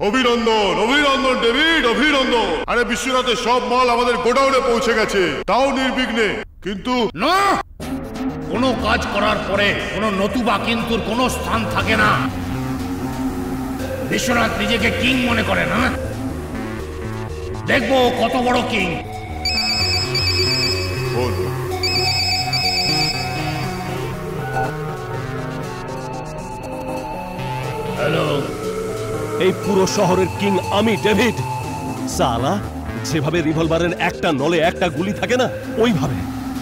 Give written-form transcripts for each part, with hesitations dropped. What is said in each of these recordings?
অভিনন্দন অভিনন্দন ডেভিড, অভিনন্দন। আরে বিশ্বনাথের সব মাল আমাদের গোডাউনে পৌঁছে গেছে, তাও নির্বিঘ্নে। কিন্তু না, কোনো কাজ করার পরে কোনো নতুবা কিন্তুর কোনো স্থান থাকে না। বিশ্বনাথ নিজেকে কিং মনে করে না? দেখবো কত বড় কিং। হ্যালো, এই পুরো শহরের কিং আমি ডেভিড। সালা, যেভাবে রিভলভারের একটা নলে একটা গুলি থাকে না,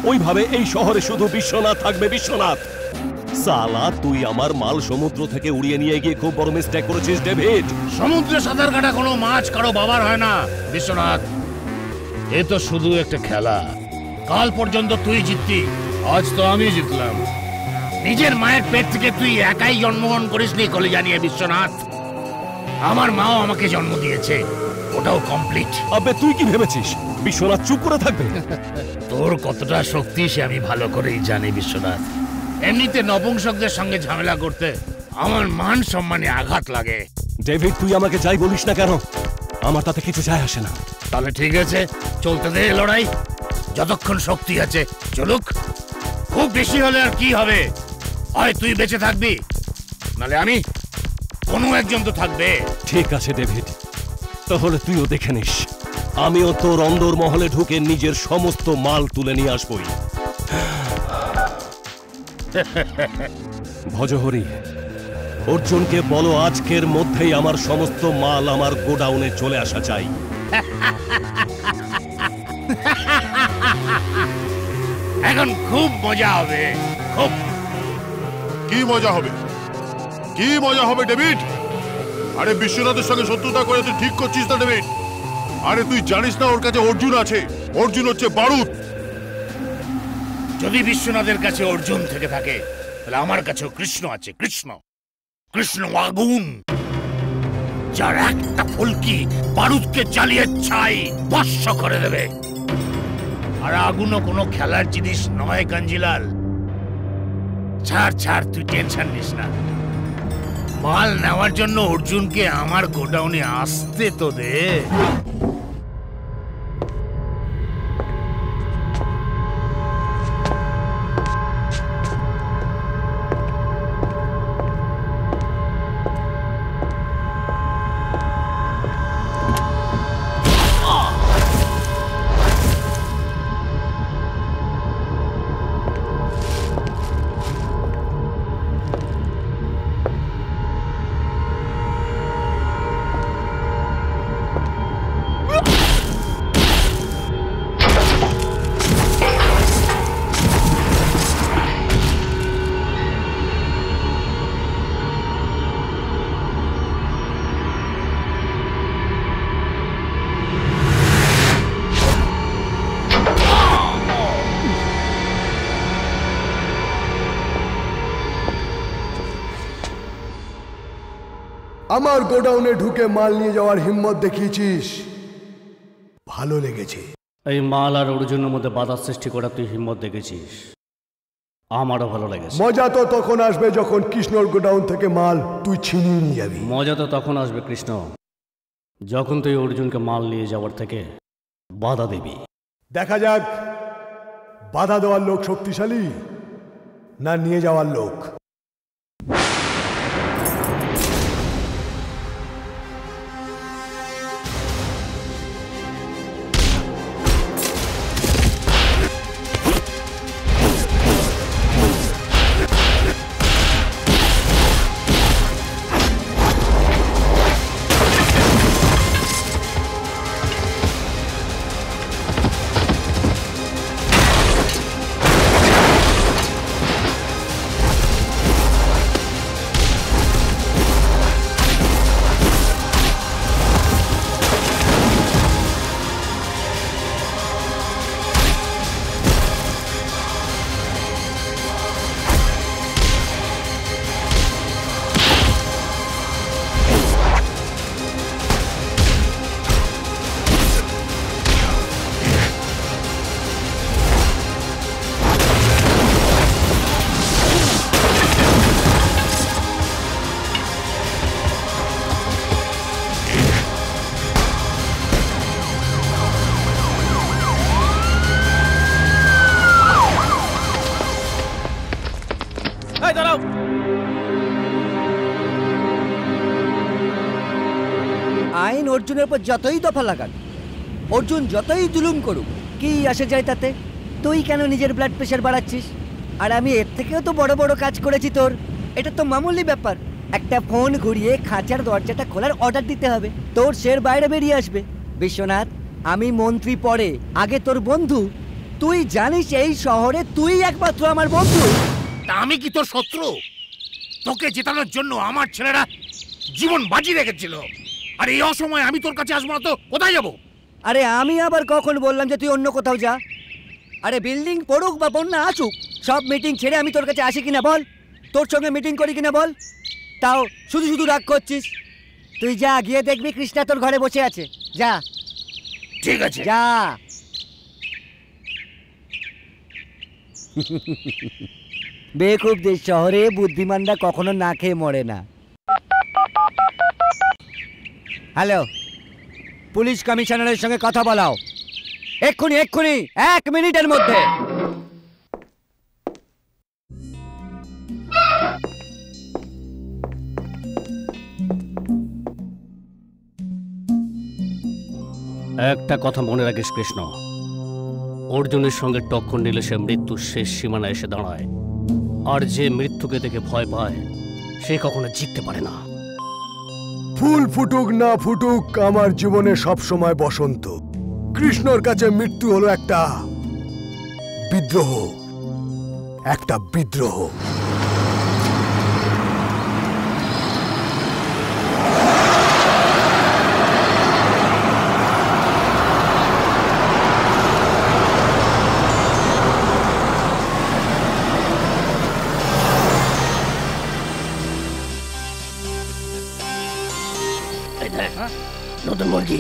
ওইভাবে এই শহরে শুধু বিশ্বনাথ থাকবে, বিশ্বনাথ। সালা, তুই আমার মাল সমুদ্র থেকে উড়িয়ে নিয়ে গিয়ে খুব বড় মিস্টেক করেছিস ডেভিড। সমুদ্রে সাঁতার কাটা কোনো মাছ কারো বাবার হয় না বিশ্বনাথ। এ তো শুধু একটা খেলা। কাল পর্যন্ত তুই জিততি, আজ তো আমি জিতলাম। নিজের মায়ের পেট থেকে তুই একাই জন্মগ্রহণ করিসনি কলেজা নিয়ে বিশ্বনাথ। আমার মাও আমাকে জন্ম দিয়েছে, ওটাও কমপ্লিট। আবে তুই কি ভেবেছিস বিশ্বনাথ চুপ করে থাকবে? তোর কতটা শক্তি সে আমি ভালো করেই জানি বিশ্বনাথ। এমনিতে নপুংসকদের সঙ্গে ঝামেলা করতে আমার মান সম্মানে আঘাত লাগে। ডেভিড, তুই আমাকে যাই বলিস না কেন, আমার তাতে কিছু যায় আসে না। তাহলে ঠিক আছে, চলতে দে লড়াই। যতক্ষণ শক্তি আছে চলুক। খুব বেশি হলে আর কি হবে, হয় তুই বেঁচে থাকবি, নালে আমি। কোনো একজন তো থাকবে। ঠিক আছে ডেভিড, তাহলে তুইও দেখে নিস, আমিও তোর অন্দর মহলে ঢুকে নিজের সমস্ত মাল তুলে নিয়ে আসবই। ভজহরি, অর্জুনকে বলো আজকের মধ্যেই আমার সমস্ত মাল আমার গোডাউনে চলে আসা চাই। এখন খুব মজা হবে, খুব। কি মজা হবে, কি মজা হবে ডেভিড? আরে বিশ্বনাথের সঙ্গে শত্রুতা করে তুই ঠিক করছিস না ডেভিড? আরে তুই জানিস না ওর কাছে অর্জুন আছে? অর্জুন হচ্ছে বারুদ। যদি বিশ্বনাথের কাছে অর্জুন থেকে থাকে, তাহলে আমার কাছেও কৃষ্ণ আছে। কৃষ্ণ, কৃষ্ণ আগুন, যার একটা ফুলকি বারুদকে জ্বালিয়ে ছাই ভস্ম করে দেবে। আর আগুনও কোনো খেলার জিনিস নয় কাঞ্জিলাল। ছাড় ছাড়, তুই টেনশন নিস না। মাল নেওয়ার জন্য অর্জুনকে আমার গোডাউনে আসতে তো দে। আমার গোডাউনে ঢুকে মাল নিয়ে যাওয়ার হিম্মত দেখিয়েছিস, ভালো লেগেছে। এই মাল আর অর্জুনের মধ্যে বাধা সৃষ্টি করা তুই হিম্মত দেখেছিস, আমারও ভালো লেগেছে। মজা তো তখন আসবে যখন কৃষ্ণর গোডাউন থেকে মাল তুই ছিনিয়ে নিয়ে যাবি। মজা তো তখন আসবে কৃষ্ণ, যখন তুই অর্জুনকে মাল নিয়ে যাওয়ার থেকে বাধা দিবি। দেখা যাক বাধা দেওয়ার লোক শক্তিশালী না নিয়ে যাওয়ার লোক। ভাই দাঁড়াও। আইন অর্জুনের উপর যতই দফা লাগান, অর্জুন যতই জুলুম করুক, কি আসে যায় তাতে? তুই কেন নিজের ব্লাড প্রেশার বাড়াচ্ছিস? আর আমি এর থেকেও তো বড় বড় কাজ করেছি তোর। এটা তো মামুলি ব্যাপার, একটা ফোন ঘুরিয়ে খাঁচার দরজাটা খোলার অর্ডার দিতে হবে, তোর শের বাইরে বেরিয়ে আসবে। বিশ্বনাথ, আমি মন্ত্রী পরে, আগে তোর বন্ধু। তুই জানিস এই শহরে তুই একমাত্র আমার বন্ধু। তা আমি কি তোর শত্রু? তোকে জেতানোর জন্য আমার ছেলেরা জীবন বাজি রেখেছিল, আর এই অসময়ে আমি তোর কাছে আসবো না তো কোথায় যাবো? আরে আমি আবার কখন বললাম যে তুই অন্য কোথাও যা? আরে বিল্ডিং পড়ুক বা বন্যা আসুক, সব মিটিং ছেড়ে আমি তোর কাছে আসি কিনা বল, তোর সঙ্গে মিটিং করি কিনা বল। তাও শুধু শুধু রাগ করছিস। তুই যা, গিয়ে দেখবি কৃষ্ণা তোর ঘরে বসে আছে। যা। ঠিক আছে, যা। বেকুবদের শহরে বুদ্ধিমানরা কখনো না খেয়ে মরে না। হ্যালো, পুলিশ কমিশনারের সঙ্গে কথা বলাও এক্ষুনি, এক্ষুনি, 1 মিনিটের মধ্যে। একটা কথা মনে রাখিস কৃষ্ণ, অর্জুনের সঙ্গে টক্কর নিলে সে মৃত্যুর শেষ সীমানায় এসে দাঁড়ায়, আর যে মৃত্যুকে দেখে ভয় পায় সে কখনো জিততে পারে না। ফুল ফুটুক না ফুটুক, আমার জীবনে সব সময় বসন্ত। কৃষ্ণর কাছে মৃত্যু হলো একটা বিদ্রোহ, একটা বিদ্রোহ। নতুন মুরগি।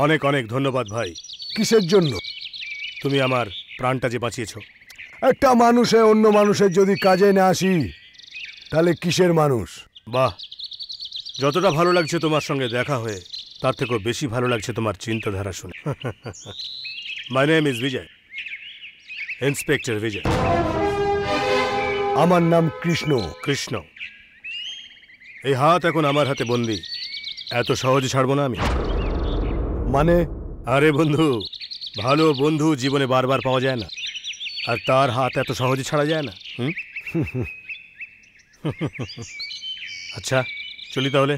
অনেক অনেক ধন্যবাদ ভাই। কিসের জন্য? তুমি আমার প্রাণটা যে বাঁচিয়েছো। একটা মানুষে অন্য মানুষের যদি কাজে না আসি, তাহলে কিসের মানুষ? বাহ, যতটা ভালো লাগছে তোমার সঙ্গে দেখা হয়ে, তার থেকেও বেশি ভালো লাগছে তোমার চিন্তাধারা শুনে। My name is Vijay, inspector Vijay. আমার নাম কৃষ্ণ। কৃষ্ণ। এই হাত এখন আমার হাতে বন্দি, এত সহজে ছাড়বো না আমি। মানে? আরে বন্ধু, ভালো বন্ধু জীবনে বারবার পাওয়া যায় না, আর তার হাত এত সহজে ছাড়া যায় না। আচ্ছা চলি তাহলে।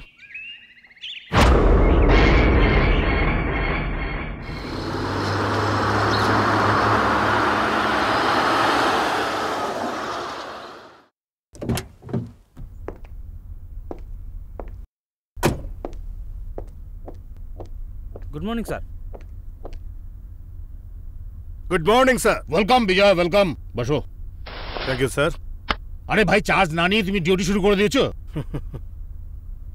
Good morning sir. Good morning sir. Welcome Vijay, welcome. বসো। Thank you sir. আরে ভাই, চার্জ না নিয়ে তুমি ডিউটি শুরু করে দিয়েছো?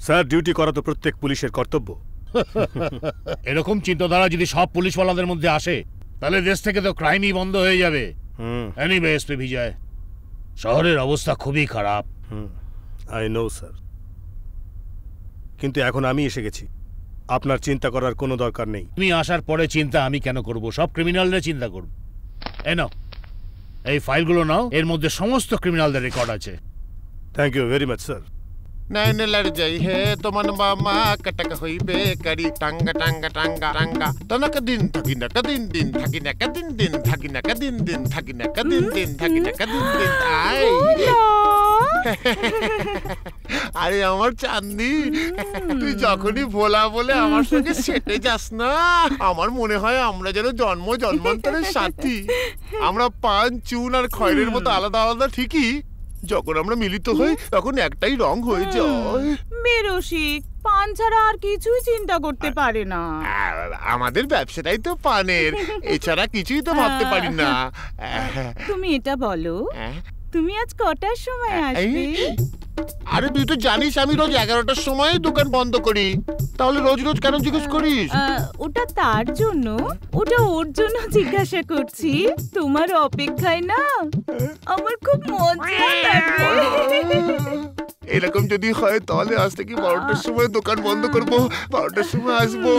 স্যার, ডিউটি করা তো প্রত্যেক পুলিশের কর্তব্য। এরকম চিন্তাধারা যদি সব পুলিশওয়ালাদের মধ্যে আসে তাহলে দেশ থেকে তো ক্রাইমই বন্ধ হয়ে যাবে। এনিওয়ে এসপি বিজয়, শহরের অবস্থা খুবই খারাপ। আই নো স্যার, কিন্তু এখন আমি এসে গেছি, আপনার চিন্তা করার কোনো দরকার নেই। তুমি আসার পরে চিন্তা আমি কেন করব? সব ক্রিমিনালরা চিন্তা করব। এই নাও, এই ফাইলগুলো নাও, এর মধ্যে সমস্ত ক্রিমিনালদের রেকর্ড আছে। Thank you very much sir. नैन लड़ जाई है तो मन बामा कटक हुई बेकरी टांगा टांगा टांगा टांगा तनक दिन थकी नक दिन दिन थकी नक दिन दिन थकी नक दिन दिन थकी नक दिन दिन थकी नक दिन दिन आई আরে আমার চাঁদনি, তুই যখনই ভোলা বলে আমার সঙ্গে সেটে যাস না, আমার মনে হয় আমরা যেন জন্ম জন্মান্তরের সাথী। আমরা পান, চুন আর খয়ের মতো আলাদা আলাদা ঠিকই, যখন আমরা মিলিত হই তখন একটাই রং হয়ে যায়। বেরসিক পান ছাড়া আর কিছুই চিন্তা করতে পারে না। আমাদের ব্যবসাটাই তো পানের, এছাড়া কিছুই তো ভাবতে পারি না। তুমি এটা বলো, তুমি আজ কটার সময় আসবে? আরে তুই তো জানিস আমি রোজ 11টার সময় দোকান বন্ধ করি, তাহলে রোজ রোজ কেন জিজ্ঞেস করিস? ওটা তার জন্য, ওটা ওর জন্য জিজ্ঞাসা করছি। তোমার অপেক্ষায় না আমার খুব মজা লাগে। এরকম যদি হয় তাহলে আজ থেকে 12টার সময় দোকান বন্ধ করব, 12টার সময় আসবো,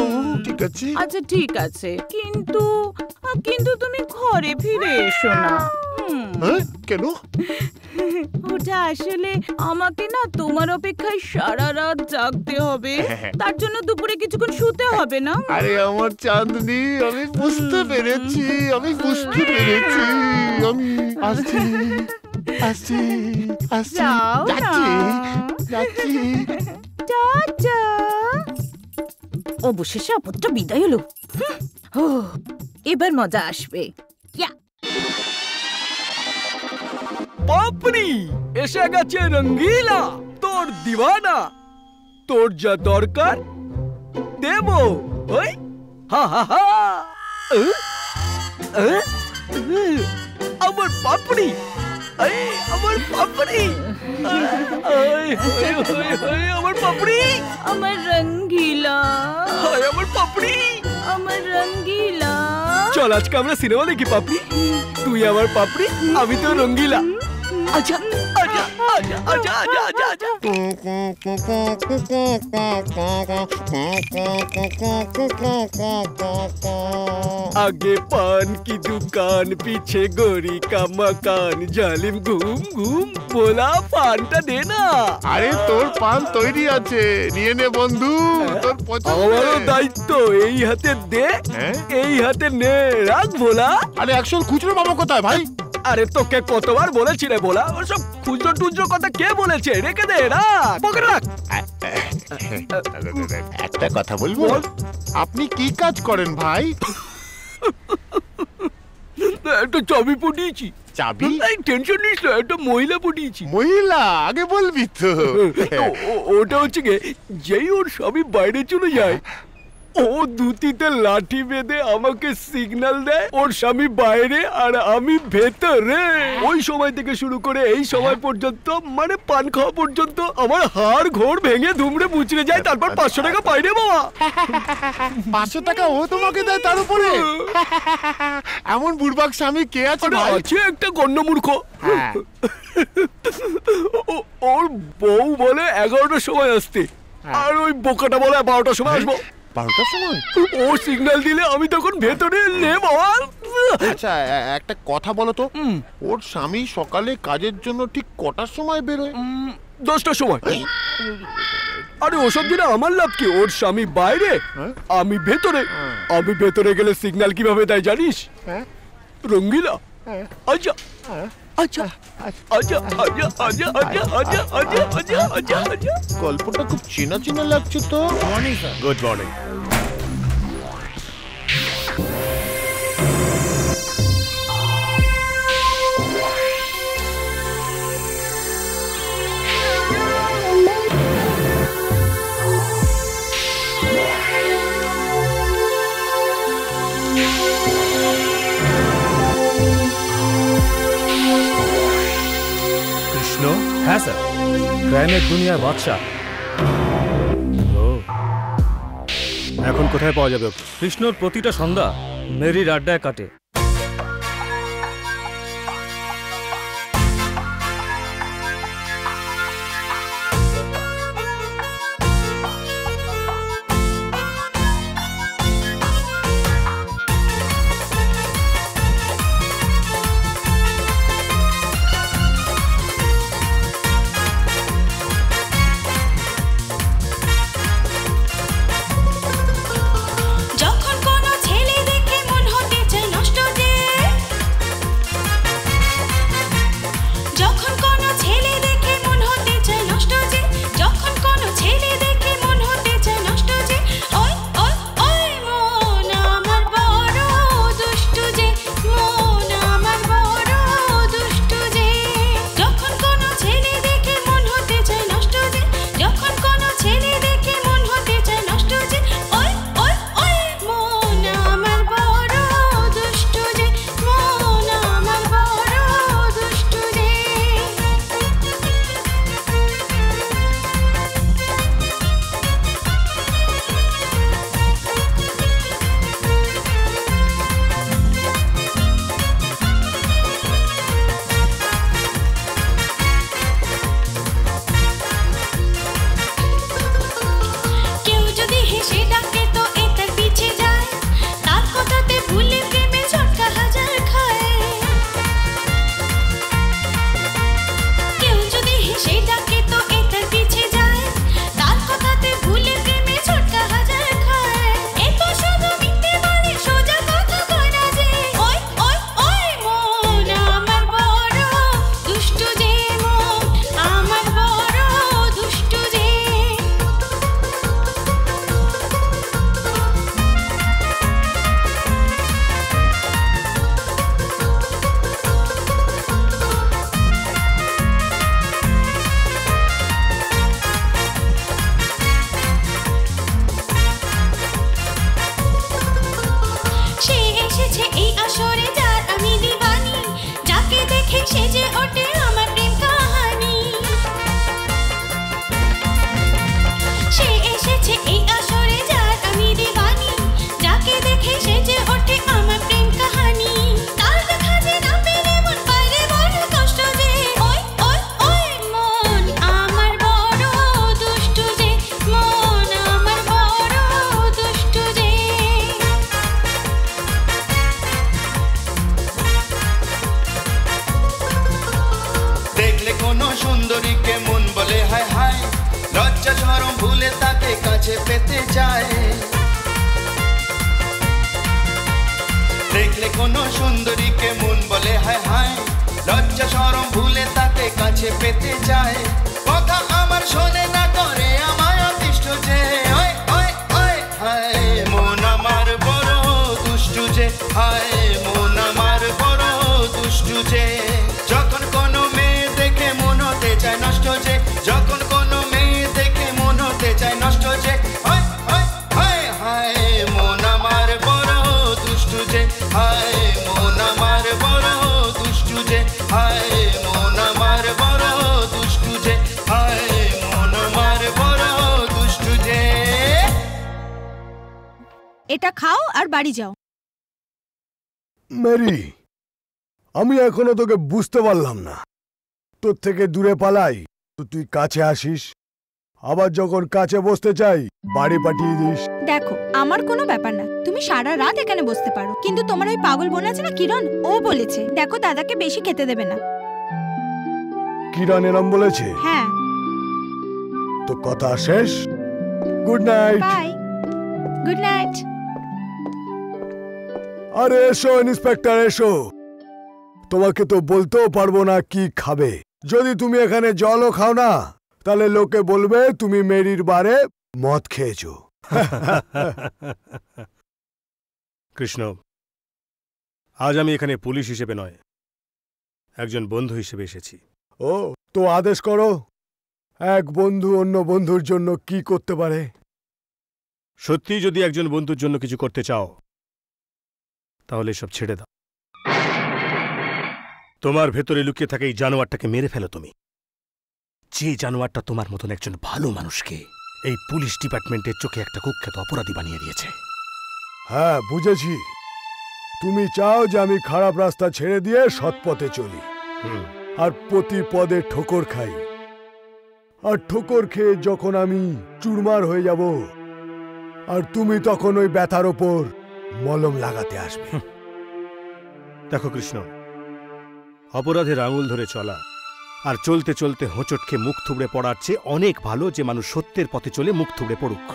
ঠিক আছে? আচ্ছা ঠিক আছে, কিন্তু কিন্তু তুমি ঘরে ফিরে এসো না। কেন? ওটা আসলে আমাকে না তোমার অপেক্ষায় সারা রাত জাগতে হবে, তার জন্য দুপুরে কিছুক্ষণ শুতে হবে না? আরে আমার চাঁদনি, আমি বুঝতে পেরেছি, আমি বুঝতে পেরেছি, আমি আসছি আসছি আসছি, যাও না। যাচ্ছি। টাটা। অবশেষে আপদটা বিদায় হলো। এবার মজা আসবে। বাপরি, এসে গেছে রঙ্গিলা, তোর দিওয়ানা। তোর যা দরকার দেব। ওই হা হা হা। আমার পাপড়ি, আমার পাপড়ি, আমার পাপড়ি, আমার রঙ্গিলা, আমার পাপড়ি, আমার রঙ্গিলা। চল আজকে আমরা সিনেমা দেখি পাপড়ি। তুই আমার পাপড়ি, আমি তো রঙ্গিলা। আচ্ছা আচ্ছা আচ্ছা আচ্ছা আচ্ছা আচ্ছা আচ্ছা। आगे पान की दुकान, पीछे गोरी का मकान, जालिम घूम घूम बोला पानটা দে না। আরে তোর পান তৈরি আছে, নিয়ে নে বন্ধু, তোর পছন্দ। আমারও দায়িত্ব, এই হাতে দে, এই হাতে নে, রাখ ভোলা। আরে একশো খুচরো পাবো কোথায় ভাই? আরে তোকে কতবার বলেছি রে ভোলা, ওসব খুচরো টুচরো কথা কে বলেছে? রেখে দে, রাখ পকেটে রাখ। একটা কথা বলবো? আপনি কি কাজ করেন ভাই? একটা চাবি পটিয়েছি। চাবি? টেনশন নিস না, একটা মহিলা পটিয়েছি। মহিলা? আগে বলবি তো। ওটা হচ্ছে গে, যেই ওর স্বামী বাইরে চলে যায়, ও দুতিতে লাঠি বেঁধে আমাকে সিগন্যাল দেয় ওর স্বামী বাইরে আর আমি ভেতরে। ওই সময় থেকে শুরু করে এই সময় পর্যন্ত, মানে পান খাওয়া পর্যন্ত, আমার হাড় ঘোড় ভেঙে ধুমড়ে মুচড়ে যায়। তারপর 500 টাকা পাই রে বাবা। 500 টাকা ও তোমাকে দেয় তার উপরে? এমন বুড়বাক স্বামী কে আছে ভাই? আছে একটা গণ্যমূর্খ। ওর বউ বলে 11টার সময় আসতে, আর ওই বোকাটা বলে 12টার সময় আসবো। 12টার সময়? ও সিগন্যাল দিলে আমি তখন ভেতরে নে বাবা। আচ্ছা একটা কথা বলো তো, ওর স্বামী সকালে কাজের জন্য ঠিক কটার সময় বেরোয়? 10টার সময়। আরে ওসব দিনে আমার লাভ কি? ওর স্বামী বাইরে, আমি ভেতরে। আমি ভেতরে গেলে সিগন্যাল কিভাবে দেয় জানিস? রঙ্গিলা। আচ্ছা আচ্ছা আচ্ছা আচ্ছা আচ্ছা আচ্ছা আচ্ছা আচ্ছা আচ্ছা আচ্ছা আচ্ছা। গল্পটা খুব চেনা চেনা লাগছে তো। Morning sir. Good morning. Krishna? হ্যাঁ স্যার, ক্রাইমের দুনিয়ার বাদশা। এখন কোথায় পাওয়া যাবে ওকে? কৃষ্ণর প্রতিটা সন্ধ্যা মেরির আড্ডায় কাটে। এটা খাও আর বাড়ি যাও। মেরি, আমি এখনো তোকে বুঝতে পারলাম না। তোর থেকে দূরে পালাই তো তুই কাছে আসিস, আবার যখন কাছে বসতে চাই বাড়ি পাঠিয়ে দিস। দেখো, আমার কোনো ব্যাপার না, তুমি সারা রাত এখানে বসতে পারো, কিন্তু তোমার ওই পাগল বোন আছে না কিরণ, ও বলেছে দেখো দাদাকে বেশি খেতে দেবে না। কিরণ এরম বলেছে? হ্যাঁ। তো কথা শেষ। Good night. Bye. Good night. আরে এসো ইন্সপেক্টর, এসো। তোমাকে তো বলতেও পারবো না কি খাবে। যদি তুমি এখানে জলও খাও না তাহলে লোকে বলবে তুমি মেরির বারে মদ খেয়েছো। কৃষ্ণ, আজ আমি এখানে পুলিশ হিসেবে নয়, একজন বন্ধু হিসেবে এসেছি। ও, তো আদেশ করো। এক বন্ধু অন্য বন্ধুর জন্য কি করতে পারে? সত্যি যদি একজন বন্ধুর জন্য কিছু করতে চাও তাহলে সব ছেড়ে দাও। তোমার ভেতরে লুকিয়ে থাকা এই জানোয়ারটাকে মেরে ফেলো তুমি, যে জানোয়ারটা তোমার মতন একজন ভালো মানুষকে এই পুলিশ ডিপার্টমেন্টের চোখে একটা কুখ্যাত অপরাধী বানিয়ে দিয়েছে। হ্যাঁ বুঝেছি, তুমি চাও যে আমি খারাপ রাস্তা ছেড়ে দিয়ে সৎ পথে চলি আর প্রতি পদে ঠোকর খাই, আর ঠোকর খেয়ে যখন আমি চুরমার হয়ে যাব আর তুমি তখন ওই ব্যথার ওপর মলম লাগাতে আসবে। দেখো কৃষ্ণ, অপরাধের আঙুল ধরে চলা আর চলতে চলতে হোঁচট খেয়ে মুখ থুবড়ে পড়ার চেয়ে অনেক ভালো যে মানুষ সত্যের পথে চলে মুখ থুবড়ে পড়ুক,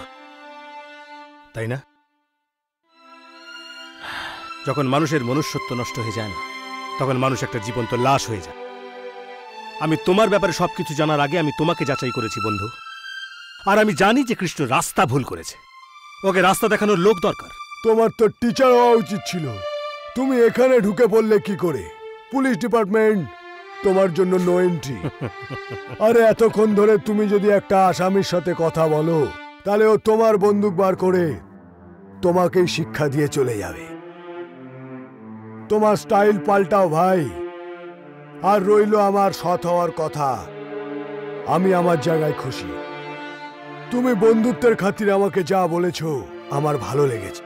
তাই না? যখন মানুষের মনুষ্যত্ব নষ্ট হয়ে যায় না, তখন মানুষ একটা জীবন্ত লাশ হয়ে যায়। আমি তোমার ব্যাপারে সবকিছু জানার আগে আমি তোমাকে যাচাই করেছি বন্ধু, আর আমি জানি যে কৃষ্ণ রাস্তা ভুল করেছে। ওকে রাস্তা দেখানোর লোক দরকার। তোমার তো টিচার হওয়া উচিত ছিল। তুমি এখানে ঢুকে পড়লে কি করে? পুলিশ ডিপার্টমেন্ট তোমার জন্য নো এন্ট্রি। আরে এতক্ষণ ধরে তুমি যদি একটা আসামির সাথে কথা বলো, তাহলে ও তোমার বন্দুক বার করে তোমাকেই শিক্ষা দিয়ে চলে যাবে। তোমার স্টাইল পাল্টাও ভাই। আর রইল আমার সৎ হওয়ার কথা, আমি আমার জায়গায় খুশি। তুমি বন্ধুত্বের খাতিরে আমাকে যা বলেছো আমার ভালো লেগেছে।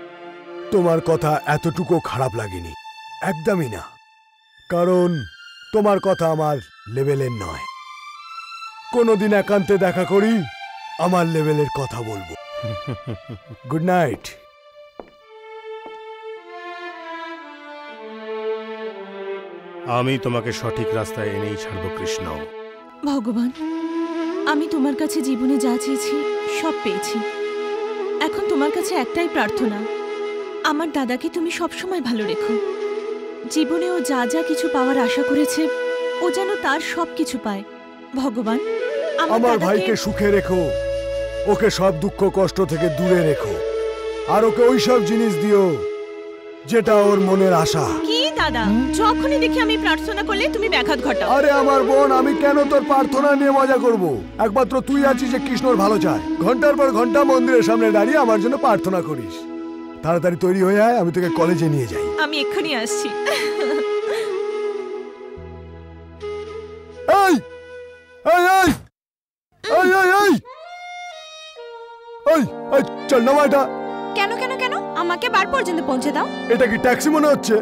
তোমার কথা এতটুকু খারাপ লাগেনি, একদমই না, কারণ তোমার কথা আমার লেভেলের নয়। কোনোদিন একান্তে দেখা করি, আমার লেভেলের কথা বলবো। Good night. আমি তোমাকে সঠিক রাস্তায় এনেই ছাড়ব কৃষ্ণ। ভগবান, আমি তোমার কাছে জীবনে যা চেয়েছি সব পেয়েছি। এখন তোমার কাছে একটাই প্রার্থনা, আমার দাদাকে তুমি সবসময় ভালো রেখো। জীবনে ও যা যা কিছু পাওয়ার আশা করেছে, ও যেন তার সব কিছু পায়। ভগবান, আমার ভাইকে সুখে রেখো, ওকে সব দুঃখ কষ্ট থেকে দূরে রেখো, আর ওকে ওই সব জিনিস দিও যেটা ওর মনের আশা। কি দাদা, যখনই দেখি আমি প্রার্থনা করলে তুমি ব্যাঘাত ঘটাও। আরে আমার বোন, আমি কেন তোর প্রার্থনা নিয়ে মজা করব? একমাত্র তুই আছিস যে কৃষ্ণর ভালো চায়। ঘন্টার পর ঘন্টা মন্দিরের সামনে দাঁড়িয়ে আমার জন্য প্রার্থনা করিস। তাড়াতাড়ি তৈরি হয়ে আয়, আমি তোকে কলেজে নিয়ে যাই। আমি এক্ষুনি আসছি। এই এই এই এই এই এই এই এই চল না এটা। কেন কেন কেন? আমাকে বার পর্যন্ত পৌঁছে দাও। এটা কি ট্যাক্সি মনে হচ্ছে?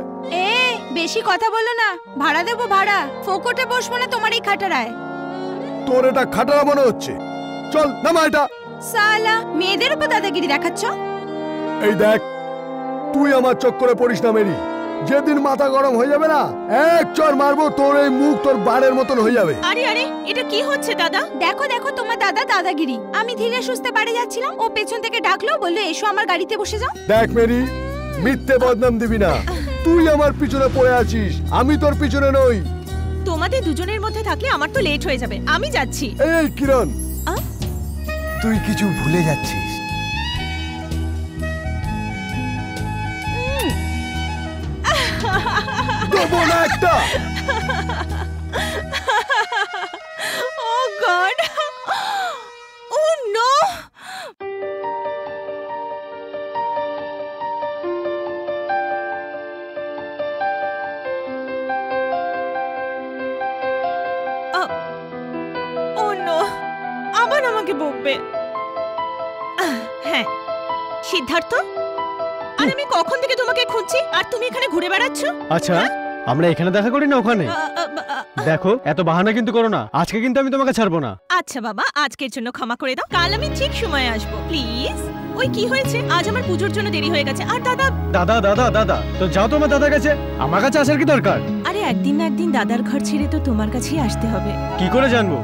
এ বেশি কথা বলো না, ভাড়া দেবো ভাড়া। ফোকটে বসবো না তোমার এই খাটারায়। তোর এটা খাটারা মনে হচ্ছে। চল নামা এটা। সালা, মেয়েদের উপর দাদাগিরি দেখাচ্ছ। এই দেখ, তুই আমার চক্করে পড়িস না মেরি। যেদিন মাথা গরম হয়ে যাবে না, এক চর মারবো, তোর এই মুখ তোর বাড়ের মতন হয়ে যাবে। আরে আরে, এটা কি হচ্ছে দাদা? দেখো দেখো তোমার দাদা দাদাগিরি। আমি ধীরে সুস্থে বাড়ি যাচ্ছিলাম, ও পেছন থেকে ডাকলো, বললো এসো আমার গাড়িতে বসে যাও। দেখ মেরি, মিথ্যে বদনাম দিবি না। তুই আমার পিছনে পড়ে আছিস, আমি তোর পিছনে নই। তোমাদের দুজনের মধ্যে থাকলে আমার তো লেট হয়ে যাবে, আমি যাচ্ছি। এই কিরণ, তুই কিছু ভুলে যাচ্ছিস। দেবো না একটা। Oh God! Oh no! Oh no! আবার আমাকে বকবে। হ্যাঁ, সিদ্ধার্থ, আর আমি কখন থেকে তোমাকে খুঁজছি, আর তুমি এখানে ঘুরে বেড়াচ্ছ। আচ্ছা, আমরা এখানে দেখা করি না ওখানে? দেখো, এত বাহানা কিন্তু করো না। আজকে কিন্তু আমি তোমাকে ছাড়বো না। আচ্ছা বাবা, আজকের জন্য ক্ষমা করে দাও, কাল আমি ঠিক সময়ে আসবো প্লিজ। ওই কি হয়েছে, আজ আমার পুজোর জন্য দেরি হয়ে গেছে। আর দাদা দাদা দাদা দাদা তো যাও তোমার দাদার কাছে, আমার কাছে আসার কি দরকার? আরে একদিন না একদিন দাদার ঘর ছেড়ে তো তোমার কাছেই আসতে হবে। কি করে জানবো?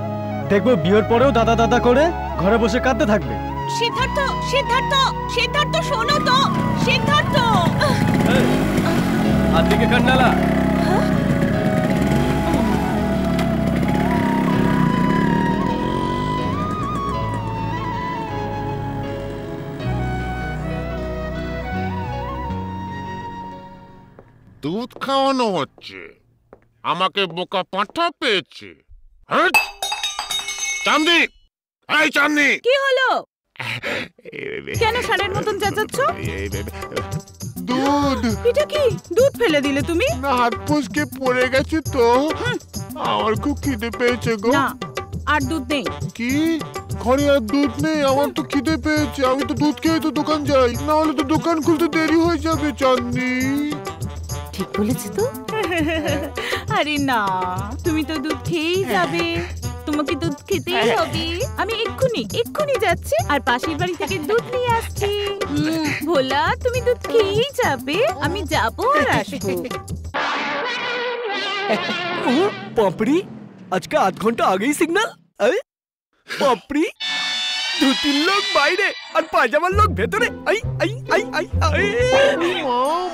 দেখবো বিয়ের পরেও দাদা দাদা করে ঘরে বসে কাঁদতে থাকবে। সিদ্ধার্থ, সিদ্ধার্থ, সিদ্ধার্থ, শোনো তো, সিদ্ধার্থ। হাত দিকে কান্নালা। দুধ খাওয়ানো হচ্ছে, আমাকে বোকা পাঁঠা পেয়েছে। চাঁদনি, এই চাঁদনি, কি হলো? কেন ষাঁড়ের মতন চেঁচাচ্ছ? দুধ। এটা কি, দুধ ফেলে দিলে তুমি? না, হাত ফসকে পড়ে গেছে তো, আমার খুব খিদে পেয়েছে গো। না, আর দুধ নেই। কি ঘরে আর দুধ নেই? আমার তো খিদে পেয়েছে, আমি তো দুধ খেয়ে তো দোকান যাই, না হলে তো দোকান খুলতে দেরি হয়ে যাবে। চাঁদনি ঠিক বলেছি তো। আরে না, তুমি তো দুধ খেয়েই যাবে, তোমাকে দুধ খেতেই হবে। আমি এক্ষুনি যাচ্ছি আর পাশের বাড়ি থেকে দুধ নিয়ে আসছি। ভোলা, তুমি দুধ খেয়েই যাবে, আমি যাবো আর আসবো। পাপড়ি, আজকে আধ ঘন্টা আগেই সিগন্যাল। পাপড়ি, ধুতির লোক বাইরে আর পাজামার লোক ভেতরে।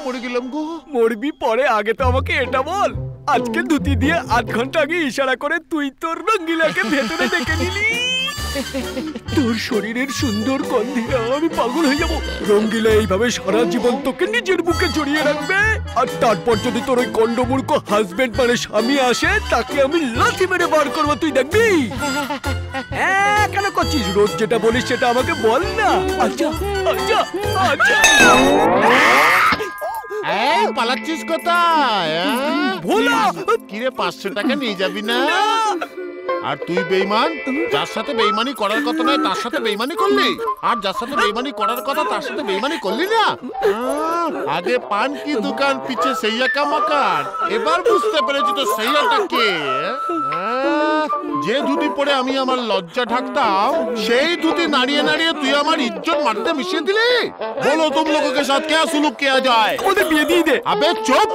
মরে গেলাম গো। মরবি পরে, আগে তো আমাকে এটা বল। আজকে ধুতি দিয়ে আধ ঘন্টা আগে ইশারা করে তুই তোর রঙ্গিলাকে ভেতরে ডেকে নিলি। তোর শরীরের সুন্দর গন্ধে আমি পাগল হয়ে যাব। রঙ্গিলা এইভাবে সারা জীবন তোকে নিজের বুকে জড়িয়ে রাখবে, আর তারপর যদি তোর ওই কন্ডমূর্খ হাজবেন্ড মানে স্বামী আসে, তাকে আমি লাথি মেরে বার করবো, তুই দেখবি। হ্যাঁ, কেন করছিস? রোজ যেটা বলিস সেটা আমাকে বল না। আচ্ছা আচ্ছা আচ্ছা। এই পালাচ্ছিস কোথায়? ভোলা, কিরে 500 টাকা নিয়ে যাবি না? আর তুই বেঈমান, যার সাথে বেঈমানি করার কথা নয় তার সাথে বেঈমানি করলি, আর যার সাথে বেঈমানি করার কথা তার সাথে বেঈমানি করলি না। আগে পান কি দোকান, পিছে সেইয়া কা মকান। এবার বুঝতে পেরেছি তো সেইয়াটা কে। যে ধুতি পরে আমি আমার লজ্জা ঢাকতাম, সেই ধুতি নাড়িয়ে নাড়িয়ে তুই আমার ইজ্জত মাটিতে মিশিয়ে দিলি। বলো তুম লোগোं के साथ क्या सुलूक किया जाए? ওদের বিয়ে দিয়ে দে। আবে চুপ,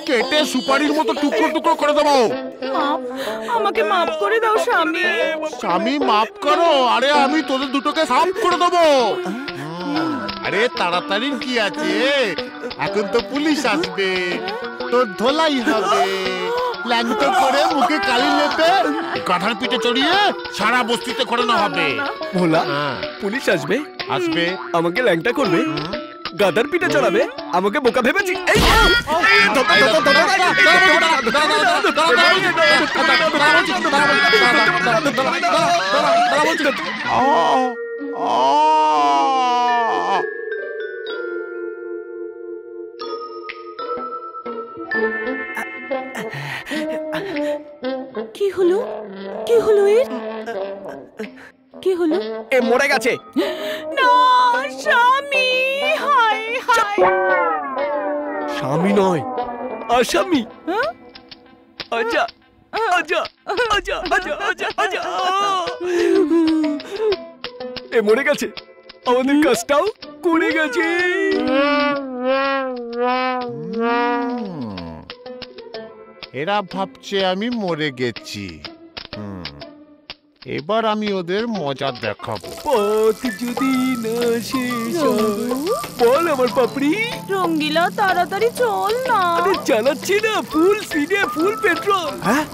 কেটে সুপারির মতো টুকরো টুকরো করে দেবো। আমাকে মাফ করে দাও স্বামী। স্বামী মাফ করো? আরে আমি তোদের দুটোকে সাফ করে দেবো। আরে তাড়াতাড়ি কি আছে, এখন তো পুলিশ আসবে, তোর ধোলাই হবে। ল্যাংটো করে মুখে কালি লেপে গাধার পিঠে চড়িয়ে সারা বস্তিতে ঘোরানো হবে। ভোলা, পুলিশ আসবে? আসবে। আমাকে ল্যাংটা করবে, গাদার পিঠে চড়াবে, আমাকে বোকা ভেবেছি। কি হলো? কি হলো এর? কি হলো? এ মরে গেছে। না স্বামী, হায় হায়। স্বামী নয়, আসামি। আচ্ছা আচ্ছা আচ্ছা আচ্ছা আচ্ছা আচ্ছা। এ মরে গেছে, আমাদের কাজটাও করে গেছে। এরা ভাবছে আমি মরে গেছি। এবার আমি ওদের মজা দেখাবো। পথ যদি না শেষ বল আমার পাপড়ি। রঙ্গিলা তাড়াতাড়ি চল না। আরে চালাচ্ছি না, ফুল স্পিডে, ফুল পেট্রোল। হ্যাঁ,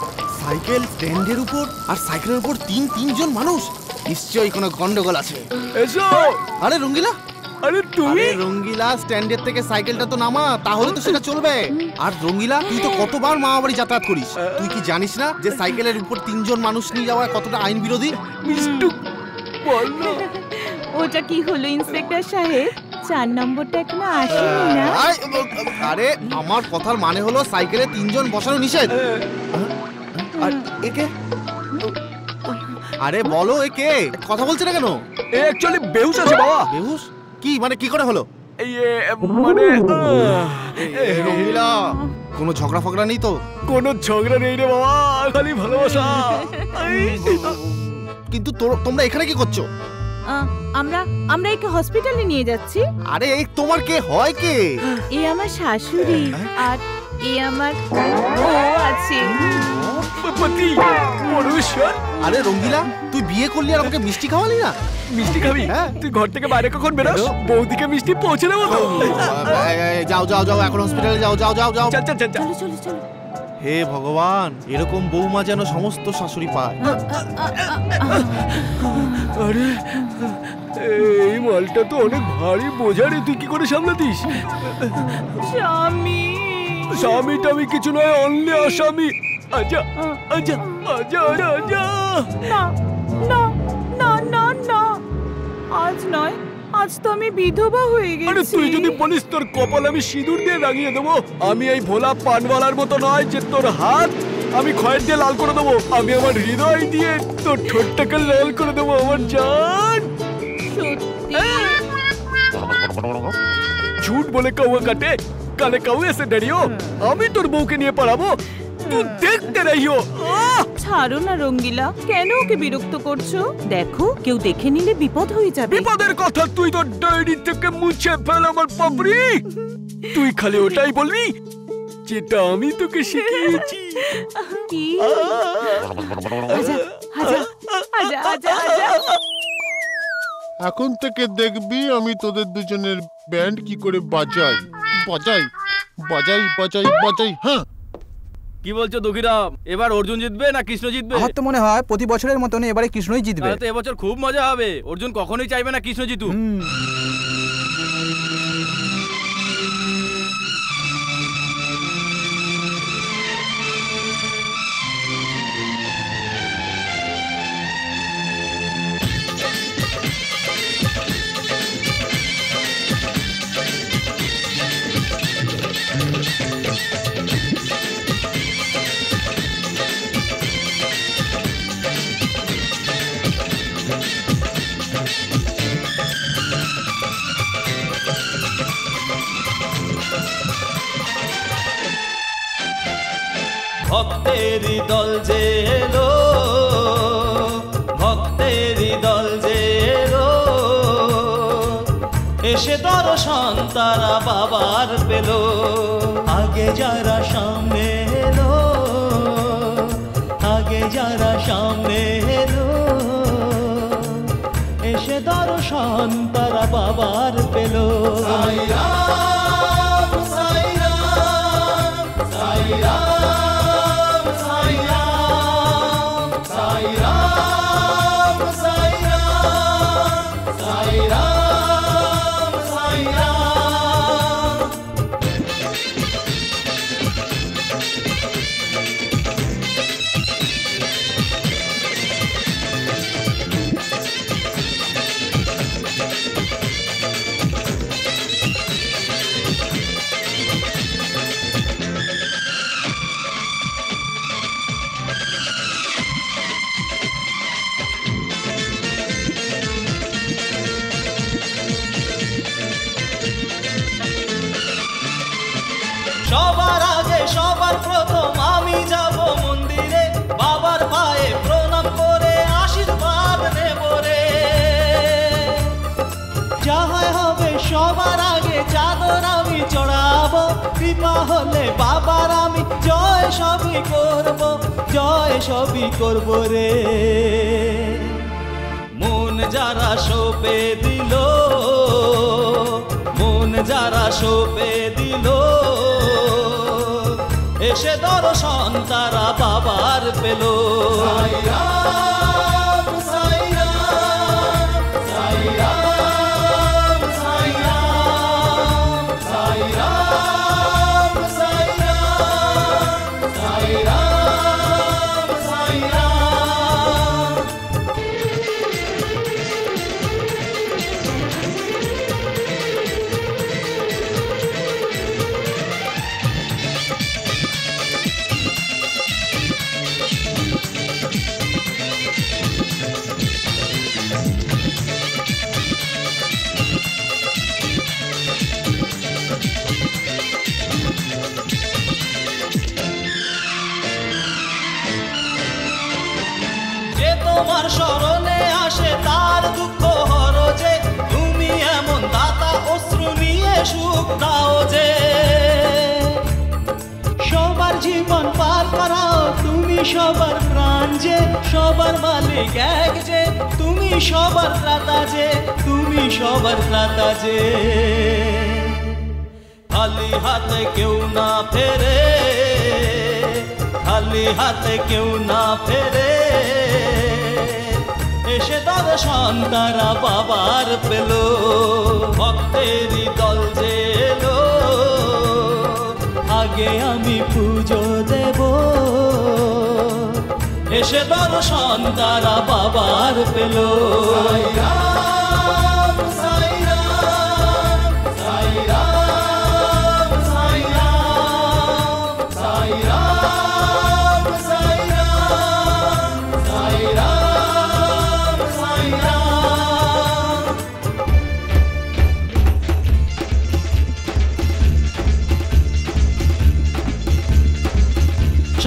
সাইকেল স্ট্যান্ডের উপর আর সাইকেলের উপর তিনজন মানুষ, নিশ্চয়ই কোনো গন্ডগোল আছে। এসো। আরে রঙ্গিলা, আরে তুমি। রঙ্গিলা, স্ট্যান্ডের থেকে সাইকেলটা তো নামা, তাহলে তো সেটা চলবে। আর রঙ্গিলা, তুই তো কতবার মামা বাড়ি যাতায়াত করিস, তুই কি জানিস না যে সাইকেলের উপর 3 জন মানুষ নিয়ে যাওয়া কতটা আইন বিরোধী? মিষ্টু বল না। ওটা কি হলো ইন্সপেক্টর সাহেব? 4 নম্বরটা এখনো আসেনি না? আরে আমার কথার মানে হলো সাইকেলে 3 জন বসানো নিষেধ। আর একে, আরে বলো একে, কথা বলছে না কেন? এ অ্যাকচুয়ালি বেহুশ আছে বাবা। বেহুশ? কি মানে, কি করে হলো? এই মানে রঙ্গিলা, কোনো ঝগড়া ফগড়া নেই তো? কোনো ঝগড়া নেই রে বাবা, খালি ভালোবাসা। কিন্তু তোমরা এখানে কি করছো? আমরা একে হসপিটালে নিয়ে যাচ্ছি। আরে এই তোমার কে হয়? কে? এ আমার শাশুড়ি, আর এ আমার ও আছে পতি পরমেশ্বর। আরে রঙ্গিলা, তুই বিয়ে করলি আর আমাকে মিষ্টি খাওয়ালি না? মিষ্টি খাবি? তুই ঘর থেকে বাইরে কখন বেরোস? বৌদিকে মিষ্টি পৌঁছে দেবো তো। যাও যাও যাও, এখন হসপিটালে যাও যাও যাও যাও। চলো চলো চলো। হে ভগবান, এরকম বৌমা যেন সমস্ত শাশুড়ি পায়। আরে এই মালটা তো অনেক ভারী বোঝা রে, তুই কি করে সামলাতিস? স্বামী, স্বামীটা আমি কিছু নয়, অনলি আসামি। আচ্ছা আচ্ছা আচ্ছা আচ্ছা। না না না না না, আজ নয়, আজ তো আমি বিধবা হয়ে গেছি। আরে তুই যদি বলিস তোর কপাল আমি সিঁদুর দিয়ে রাঙিয়ে দেবো। আমি এই ভোলা পানওয়ালার মতো নয় যে তোর হাত আমি খয়ের দিয়ে লাল করে দেবো। আমি আমার হৃদয় দিয়ে তোর ঠোঁটটাকে লাল করে দেবো আমার জান। झूठ बोले कौवा काटे, काले कौवे से डरियो। আমি তোর বউকে নিয়ে পালাবো, তুই দেখতে রহিও। ছাড়ো না রঙ্গিলা, কেন ওকে বিরক্ত করছো? দেখো কেউ দেখে নিলে বিপদ হয়ে যাবে। বিপদের কথা তুই তো ডায়েরি থেকে মুছে ফেল আমার পাপড়ি। তুই খালি ওটাই বলবি যেটা আমি তোকে শিখিয়েছি। কি? আজা আজা আজা আজা আজা। এখন থেকে দেখবি আমি তোদের দুজনের ব্যান্ড কি করে বাজাই বাজাই বাজাই বাজাই বাজাই। হ্যাঁ, কি বলছো দুঃখীরাম, এবার অর্জুন জিতবে না কৃষ্ণ জিতবে? আমার তো মনে হয় প্রতি বছরের মতন এবারে কৃষ্ণই জিতবে। তাহলে তো এবছর খুব মজা হবে। অর্জুন কখনোই চাইবে না কৃষ্ণ জিতুক। ভক্তেরই দল যে এলো, ভক্তেরই দল যে এলো, এসে দর্শন তারা বাবার পেল। আগে যারা সামনে এলো, আগে যারা সামনে এলো, এসে দর্শন তারা বাবার পেল। সাইরাম সাইরাম সাইরাম সবার আগে সবার প্রথম আমি যাব মন্দিরে, বাবার পায়ে প্রণাম করে আশীর্বাদ নেব রে। যাহা হবে সবার আগে চাদর আমি চড়াবো, কৃপা হলে বাবার আমি জয় সবই করব, জয় সবই করব রে। মন যারা সঁপে দিল, মন যারা সঁপে দিল, এসে দর্শন তারা বাবার পেল। সাইরাম সাইরাম সাইরাম সাইরাম সাইরাম সাইরাম সাইরাম সাইরাম। তোমার স্মরণে আসে তার দুঃখ হর যে, তুমি এমন দাতা অশ্রু নিয়ে সুখ দাও যে। সবার জীবন পার করাও তুমি সবার প্রাণ যে, সবার মালিক এক যে, তুমি সবার ত্রাতা যে, তুমি সবার ত্রাতা যে। খালি হাতে কেউ না ফেরে, খালি হাতে কেউ না ফেরে, এসে দর্শন তারা বাবার পেল। ভক্তেরই দল যে এলো, আগে আমি পুজো দেব, এসে দর্শন তারা বাবার পেল। সাইরাম সাইরাম সাইরাম সাইরাম সাইরাম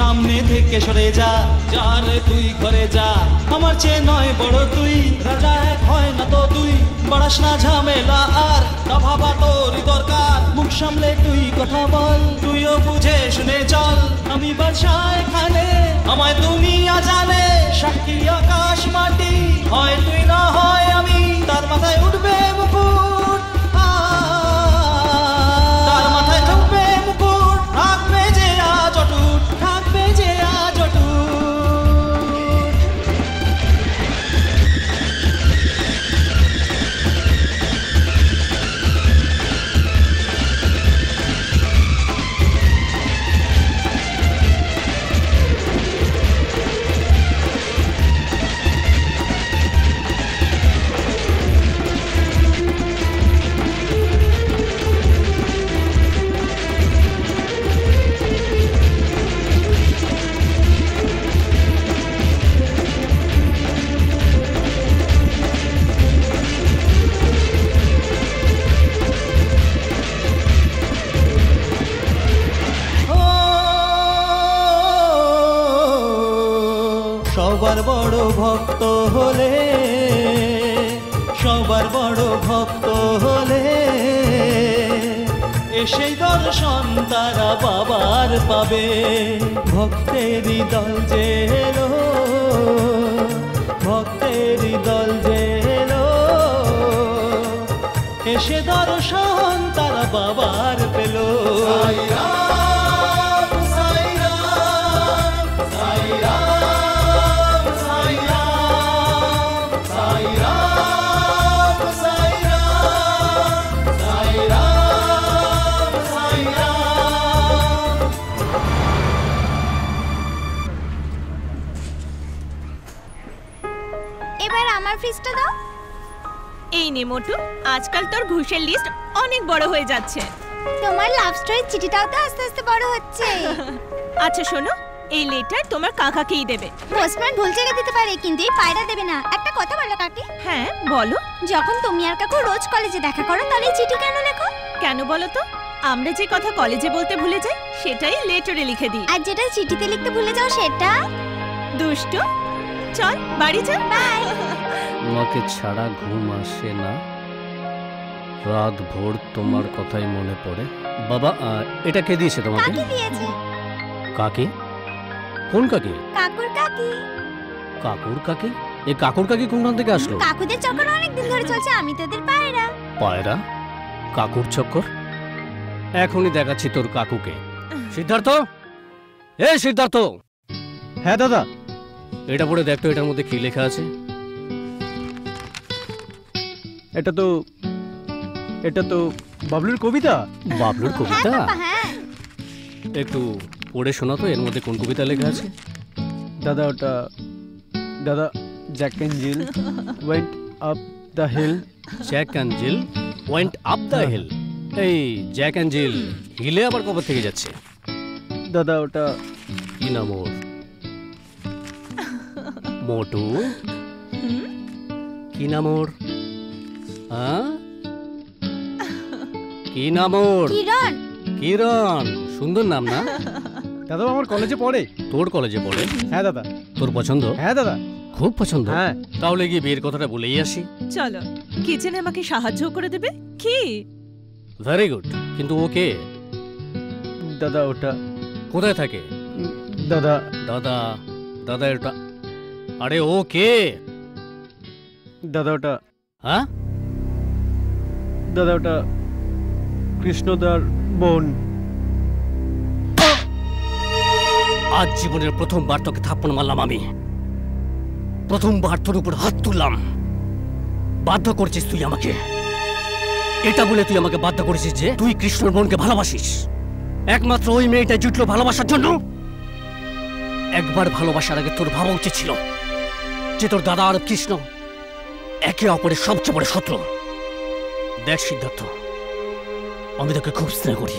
সামনে থেকে সরে যা, যা রে তুই ঘরে যা। আমার চেয়ে নয় বড় তুই, রাজা এক হয় না তো তুই। বাড়াস না ঝামেলা আর, তা ভাবা তোরই দরকার। মুখ সামলে তুই কথা বল, তুইও বুঝে শুনে চল। আমি বাদশা এখানে, আমায় দুনিয়া জানে। সাক্ষী আকাশ মাটি, হয় তুই না হয় আমি। তার মাথায় উঠবে মুকুট, তার মাথায় ঢুকবে মুকুট। থাকবে যে আজ অটুট, থাকবে যে আজ অটুট। সবার বড় ভক্ত হলে, সবার বড় ভক্ত হলে, সেই দর্শন তারা বাবার পাবে। ভক্তেরই দল যে এলো, ভক্তেরই দল যে এলো, এসে দর্শন তারা বাবার পেল। এবার আমার ফিসটা দাও। এই নে মোটু, আজকাল তোর ঘুষের লিস্ট অনেক বড় হয়ে যাচ্ছে। তোমার লাভ স্টোরির চিঠিটাও তো আস্তে আস্তে বড় হচ্ছে। আচ্ছা শোনো, এই লেটার তোমার কাকাকেই দেবে। পোস্টম্যান ভুল জায়গায় দিতে পারে, কিন্তু এই পায়রা দেবে না। একটা কথা বলো কাকি। হ্যাঁ বলো। যখন তুমি আর কাকু রোজ কলেজে দেখা করো, তাহলে এই চিঠি কেন লেখো? কেন বলো তো? আমরা যে কথা কলেজে বলতে ভুলে যাই, সেটাই লেটারে লিখে দিই। আর যেটা চিঠিতে লিখতে ভুলে যাও সেটা? দুষ্টু, চল বাড়ি চল। বাই। তোমাকে ছাড়া ঘুম আসে না, রাত ভোর তোমার কথাই মনে পড়ে। বাবা, এটা কে দিয়েছে তোমাকে? কাকি দিয়েছে। কাকি? কোন কাকি? কাকুর কাকি। কাকুর কাকি? এই কাকুর কাকি কোনখান থেকে আসলো? কাকুদের চক্কর অনেক দিন ধরে চলছে, আমি তোদের পায়রা। পায়রা? কাকুর চক্কর? এখনই দেখাচ্ছি তোর কাকুকে। সিদ্ধার্থ, এ সিদ্ধার্থ। হ্যাঁ দাদা। এটা পড়ে দেখ তো, এটার মধ্যে কি লেখা আছে। এটা তো বাবলুর কবিতা। বাবলুর কবিতা? হ্যাঁ। একটু পড়ে শোনা তো, এর মধ্যে কোন কবিতা লেখা আছে। দাদা ওটা, দাদা, Jack and Jill went up the hill. Jack and Jill went up the hill. এই জ্যাক অ্যান্ড জিল হিলে আবার কবে থেকে যাচ্ছে? দাদা ওটা কি নাম ওর? মোটু? কি নাম ওর? কি নাম ওর? কিরণ। কিরণ, সুন্দর নাম না? দাদা আমার কলেজে পড়ে। তোর কলেজে পড়ে? হ্যাঁ দাদা। তোর পছন্দ? হ্যাঁ দাদা। খুব পছন্দ? হ্যাঁ। তাহলে গিয়ে বিয়ের কথাটা বলেই আসি। চলো, কিচেনে আমাকে সাহায্য করে দেবে কি? ভেরি গুড, কিন্তু ও কে? দাদা ওটা কোথায় থাকে? দাদা দাদা দাদা এটা, আরে ও কে? দাদা ওটা, হ্যাঁ দাদা ওটা কৃষ্ণদার বোন। আজ জীবনের প্রথমবার তোকে থাপ্পড় মারলাম আমি, প্রথমবার তোর উপর হাত তুললাম। বাধ্য করছিস তুই আমাকে, এটা বলে তুই আমাকে বাধ্য করেছিস যে তুই কৃষ্ণর বোনকে ভালোবাসিস। একমাত্র ওই মেয়েটা জুটলো ভালোবাসার জন্য। একবার ভালোবাসার আগে তোর ভাবা উচিত ছিল যে তোর দাদা আর কৃষ্ণ একে অপরের সবচেয়ে বড় শত্রু। দেখ সিদ্ধার্থ, আমি তোকে খুব স্নেহ করি,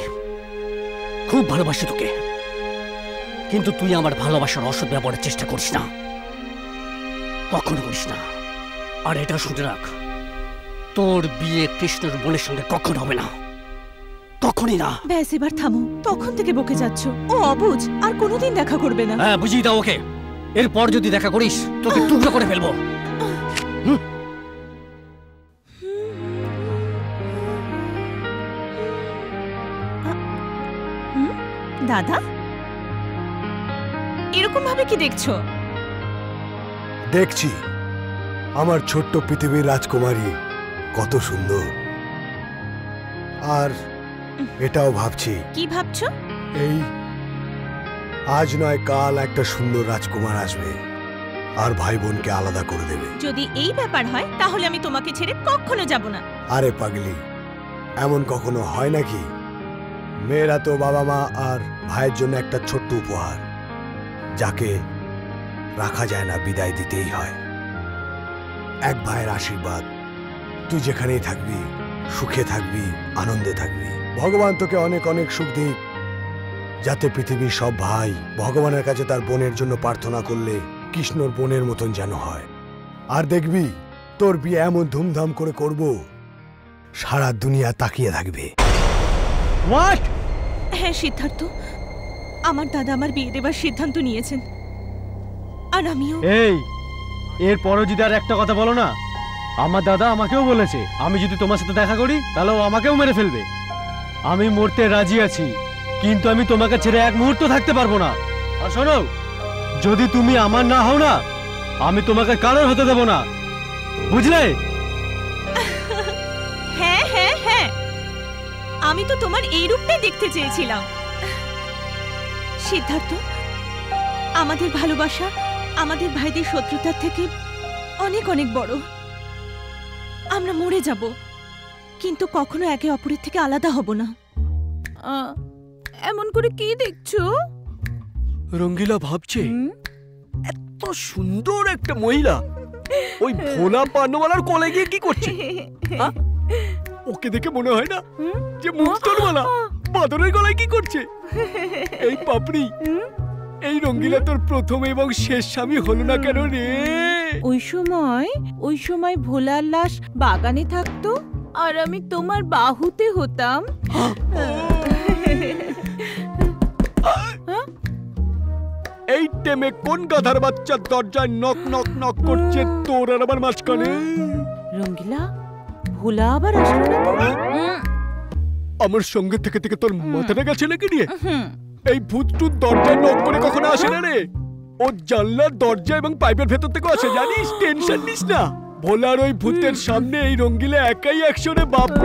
খুব ভালোবাসি তোকে, কিন্তু তুই আমার ভালোবাসার অসৎ ব্যবহারের চেষ্টা করিস না, কখনো করিস না। আর এটা শুনে রাখ, তোর বিয়ে কৃষ্ণর বোনের সঙ্গে কখনো হবে না। তখনই না। ব্যাস এবার থামো, তখন থেকে বকে যাচ্ছ। ও অবুঝ, আর কোনোদিন দেখা করবে না। হ্যাঁ, বুঝিয়ে দাও ওকে। এরপর যদি দেখা করিস তোকে টুকরো করে ফেলবো। দাদা, এরকম ভাবে কি দেখছো? দেখছি আমার ছোট্ট পৃথিবীর রাজকুমারী কত সুন্দর। আর এটাও ভাবছি। কি ভাবছো? এই আজ নয় কাল একটা সুন্দর রাজকুমার আসবে আর ভাই বোনকে আলাদা করে দেবে। যদি এই ব্যাপার হয় তাহলে আমি তোমাকে ছেড়ে কখনো যাব না। আরে পাগলি, এমন কখনো হয় নাকি? মেয়েরা তো বাবা মা আর ভাইয়ের জন্য একটা ছোট্ট উপহার, যাকে রাখা যায় না, বিদায় দিতেই হয়। এক ভাইয়ের আশীর্বাদ, তুই যেখানেই থাকবি সুখে থাকবি, আনন্দে থাকবি। ভগবান তোকে অনেক অনেক সুখ দিক, যাতে পৃথিবীর সব ভাই ভগবানের কাছে তার বোনের জন্য প্রার্থনা করলে কৃষ্ণর বোনের মতন যেন হয়। আর দেখবি তোর বিয়ে এমন ধুমধাম করে করব, সারা দুনিয়া তাকিয়ে থাকবে। হোয়াট? হ্যাঁ সিদ্ধার্থ, আমার দাদা আমার বিয়ে দেবার সিদ্ধান্ত নিয়েছেন, আর আমিও। এই, এরপরও যদি আর একটা কথা বলো না, আমার দাদা আমাকেও বলেছে আমি যদি তোমার সাথে দেখা করি তাহলে ও আমাকেও মেরে ফেলবে। আমি মরতে রাজি আছি, কিন্তু আমি তোমাকে ছেড়ে এক মুহূর্ত থাকতে পারবো না। আর শোনো, যদি তুমি আমার না হও না, আমি তোমাকে কারোর হতে দেব না, বুঝলে? হ্যাঁ হ্যাঁ হ্যাঁ, আমি তো তোমার এই রূপটাই দেখতে চেয়েছিলাম। সিদ্ধার্থ, আমাদের ভালোবাসা আমাদের ভাইদের শত্রুতার থেকে অনেক অনেক বড়। আমরা মরে যাব, কিন্তু কখনো একে অপরের থেকে আলাদা হব না। এমন করে কি দেখছো? রঙ্গিলা ভাবছে এত সুন্দর একটা মহিলা ওই ভোলা পানওয়ালার কোলে গিয়ে কি করছে? ওকে দেখে মনে হয় না যে মুক্তরওয়ালা বাদরের গলায় কি করছে? এই পাপড়ি, এই রঙ্গিলা তোর প্রথম এবং শেষ স্বামী হলো না কেন রে? ওই সময় ভোলার লাশ বাগানে থাকতো আর আমি তোমার বাহুতে হতাম। এই টেমে কোন গাধার বাচ্চা দরজায় নক নক নক করছে তোর আর আমার মাঝখানে? রঙ্গিলা, ভোলা আবার আসলো না তো? আমার সঙ্গে থেকে থেকে তোর মাথাটা গেছে নাকি নিয়ে? এই ভূতটু দরজায় নক করে কখনো আসে না রে। ও জানলার দরজা এবং পাইপের ভেতর থেকে আসে, জানিস? টেনশন নিস না, ভোলার ওই ভূতের সামনে এই রঙ্গিলা একাই অ্যাকশনে বাবু।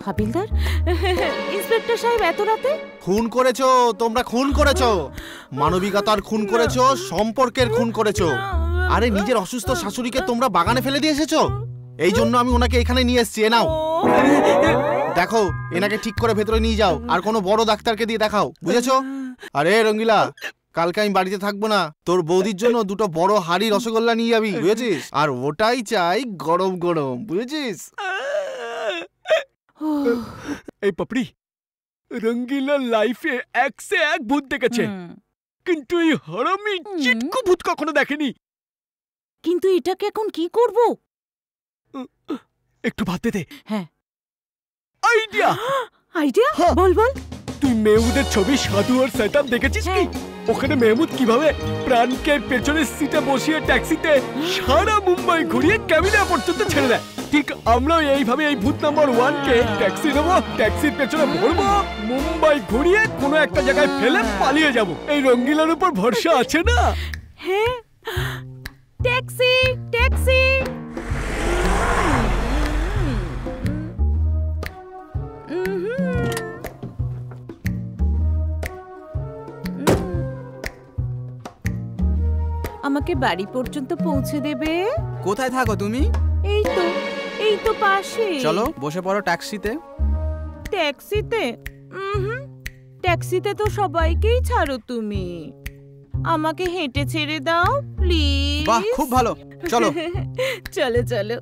হাবিলদার, ইন্সপেক্টর সাহেব এত রাতে? খুন করেছো তোমরা, খুন করেছো, মানবিকতার খুন করেছো, সম্পর্কের খুন করেছো। আরে নিজের অসুস্থ শাশুড়িকে তোমরা বাগানে ফেলে দিয়ে এসেছো, এই জন্য আমি ওনাকে এখানে নিয়ে এসেছি। এ নাও, দেখো এনাকে ঠিক করে ভেতরে নিয়ে যাও, আর কোনো বড় ডাক্তারকে দিয়ে দেখাও, বুঝেছো? আরে রঙ্গিলা, কালকে আমি বাড়িতে থাকবো না, তোর বৌদির জন্য দুটো বড় হাড়ি রসগোল্লা নিয়ে যাবি, বুঝেছিস? আর ওটাই চাই গরম গরম, বুঝেছিস? এই পাপড়ি, রঙ্গিলা লাইফে এক সে এক ভূত দেখেছে, কিন্তু এই হারামি চিটকু ভূত কখনো দেখেনি। কিন্তু এটাকে এখন কি করব? একটু ভাবতে দে। হ্যাঁ, আইডিয়া। আইডিয়া? বল বল। তুই মেহমুদের ছবি সাধু আর শয়তান দেখেছিস কি? ওখানে মেহমুদ কিভাবে প্রাণকে পেছনের সিটে বসিয়ে ট্যাক্সিতে সারা মুম্বাই ঘুরিয়ে ক্যাবিনে পর্যন্ত ছেড়ে দেয়, ঠিক আমরাও এইভাবে এই ভূত নাম্বার 1 কে ট্যাক্সি নেবো, ট্যাক্সির পেছনে ভরবো, মুম্বাই ঘুরিয়ে কোনো একটা জায়গায় ফেলে পালিয়ে যাব। এই রঙ্গিলার উপর ভরসা আছে না? হ্যাঁ, ট্যাক্সি ট্যাক্সি। আমাকে বাড়ি পর্যন্ত পৌঁছে দেবে? কোথায় থাকো তুমি? এই তো পাশে। চলো বসে পড়ো ট্যাক্সিতে। ট্যাক্সিতে? ট্যাক্সিতে তো সবাইকেই ছাড়ো তুমি, আমাকে হেঁটে ছেড়ে দাও প্লিজ। বাহ, খুব ভালো, চলো। চলো চলো।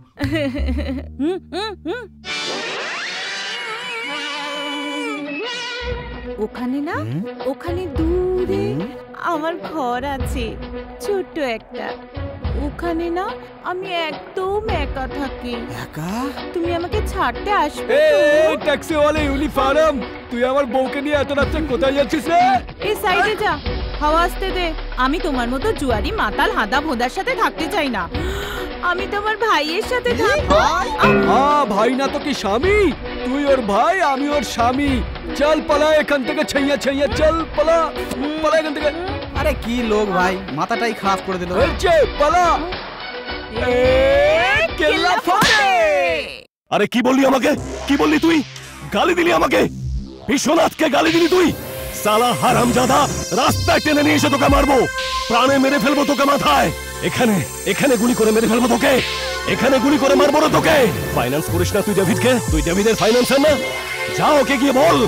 ওখানে না, ওখানে দূরে আমার ঘর আছে, ছোট্ট একটা। ওখানে না আমি একদম একা থাকি। একা? তুমি আমাকে ছাড়তে আসবে? এই ট্যাক্সিওয়ালা ইউনিফর্ম, তুই আমার বউকে নিয়ে এত রাতে কোথায় যাচ্ছিস রে? এই সাইডে যা, হাওয়া আসতে দে। আমি তোমার মতো জুয়ারি মাতাল হাঁদা ভোঁদার সাথে থাকতে চাই না। আমি তোমার ভাইয়ের সাথে থাকবো। ভাই না তো কি স্বামী? তুই ওর ভাই, আমি ওর স্বামী। চল পালা এখান থেকে, ছাইয়া ছাইয়া চল পালা, পালা এখান থেকে। আরে কি লোক ভাই, মাথাটাই খারাপ করে দিল। পালা। আরে কি বললি আমাকে? কি বললি তুই? গালি দিলি আমাকে? বিশ্বনাথকে গালি দিলি তুই? সালা হারামজাদা, রাস্তায় টেনে নিয়ে এসে তোকে মারবো, প্রাণে মেরে ফেলবো তোকে মাথায়। এখানে এখানে গুলি করে মেরে ফেলবো তোকে, এখানে গুলি করে মারবো না তোকে। ফাইন্যান্স করিস না তুই ডেভিডকে? তুই ডেভিডের ফাইন্যান্সার না? যা ওকে গিয়ে বল,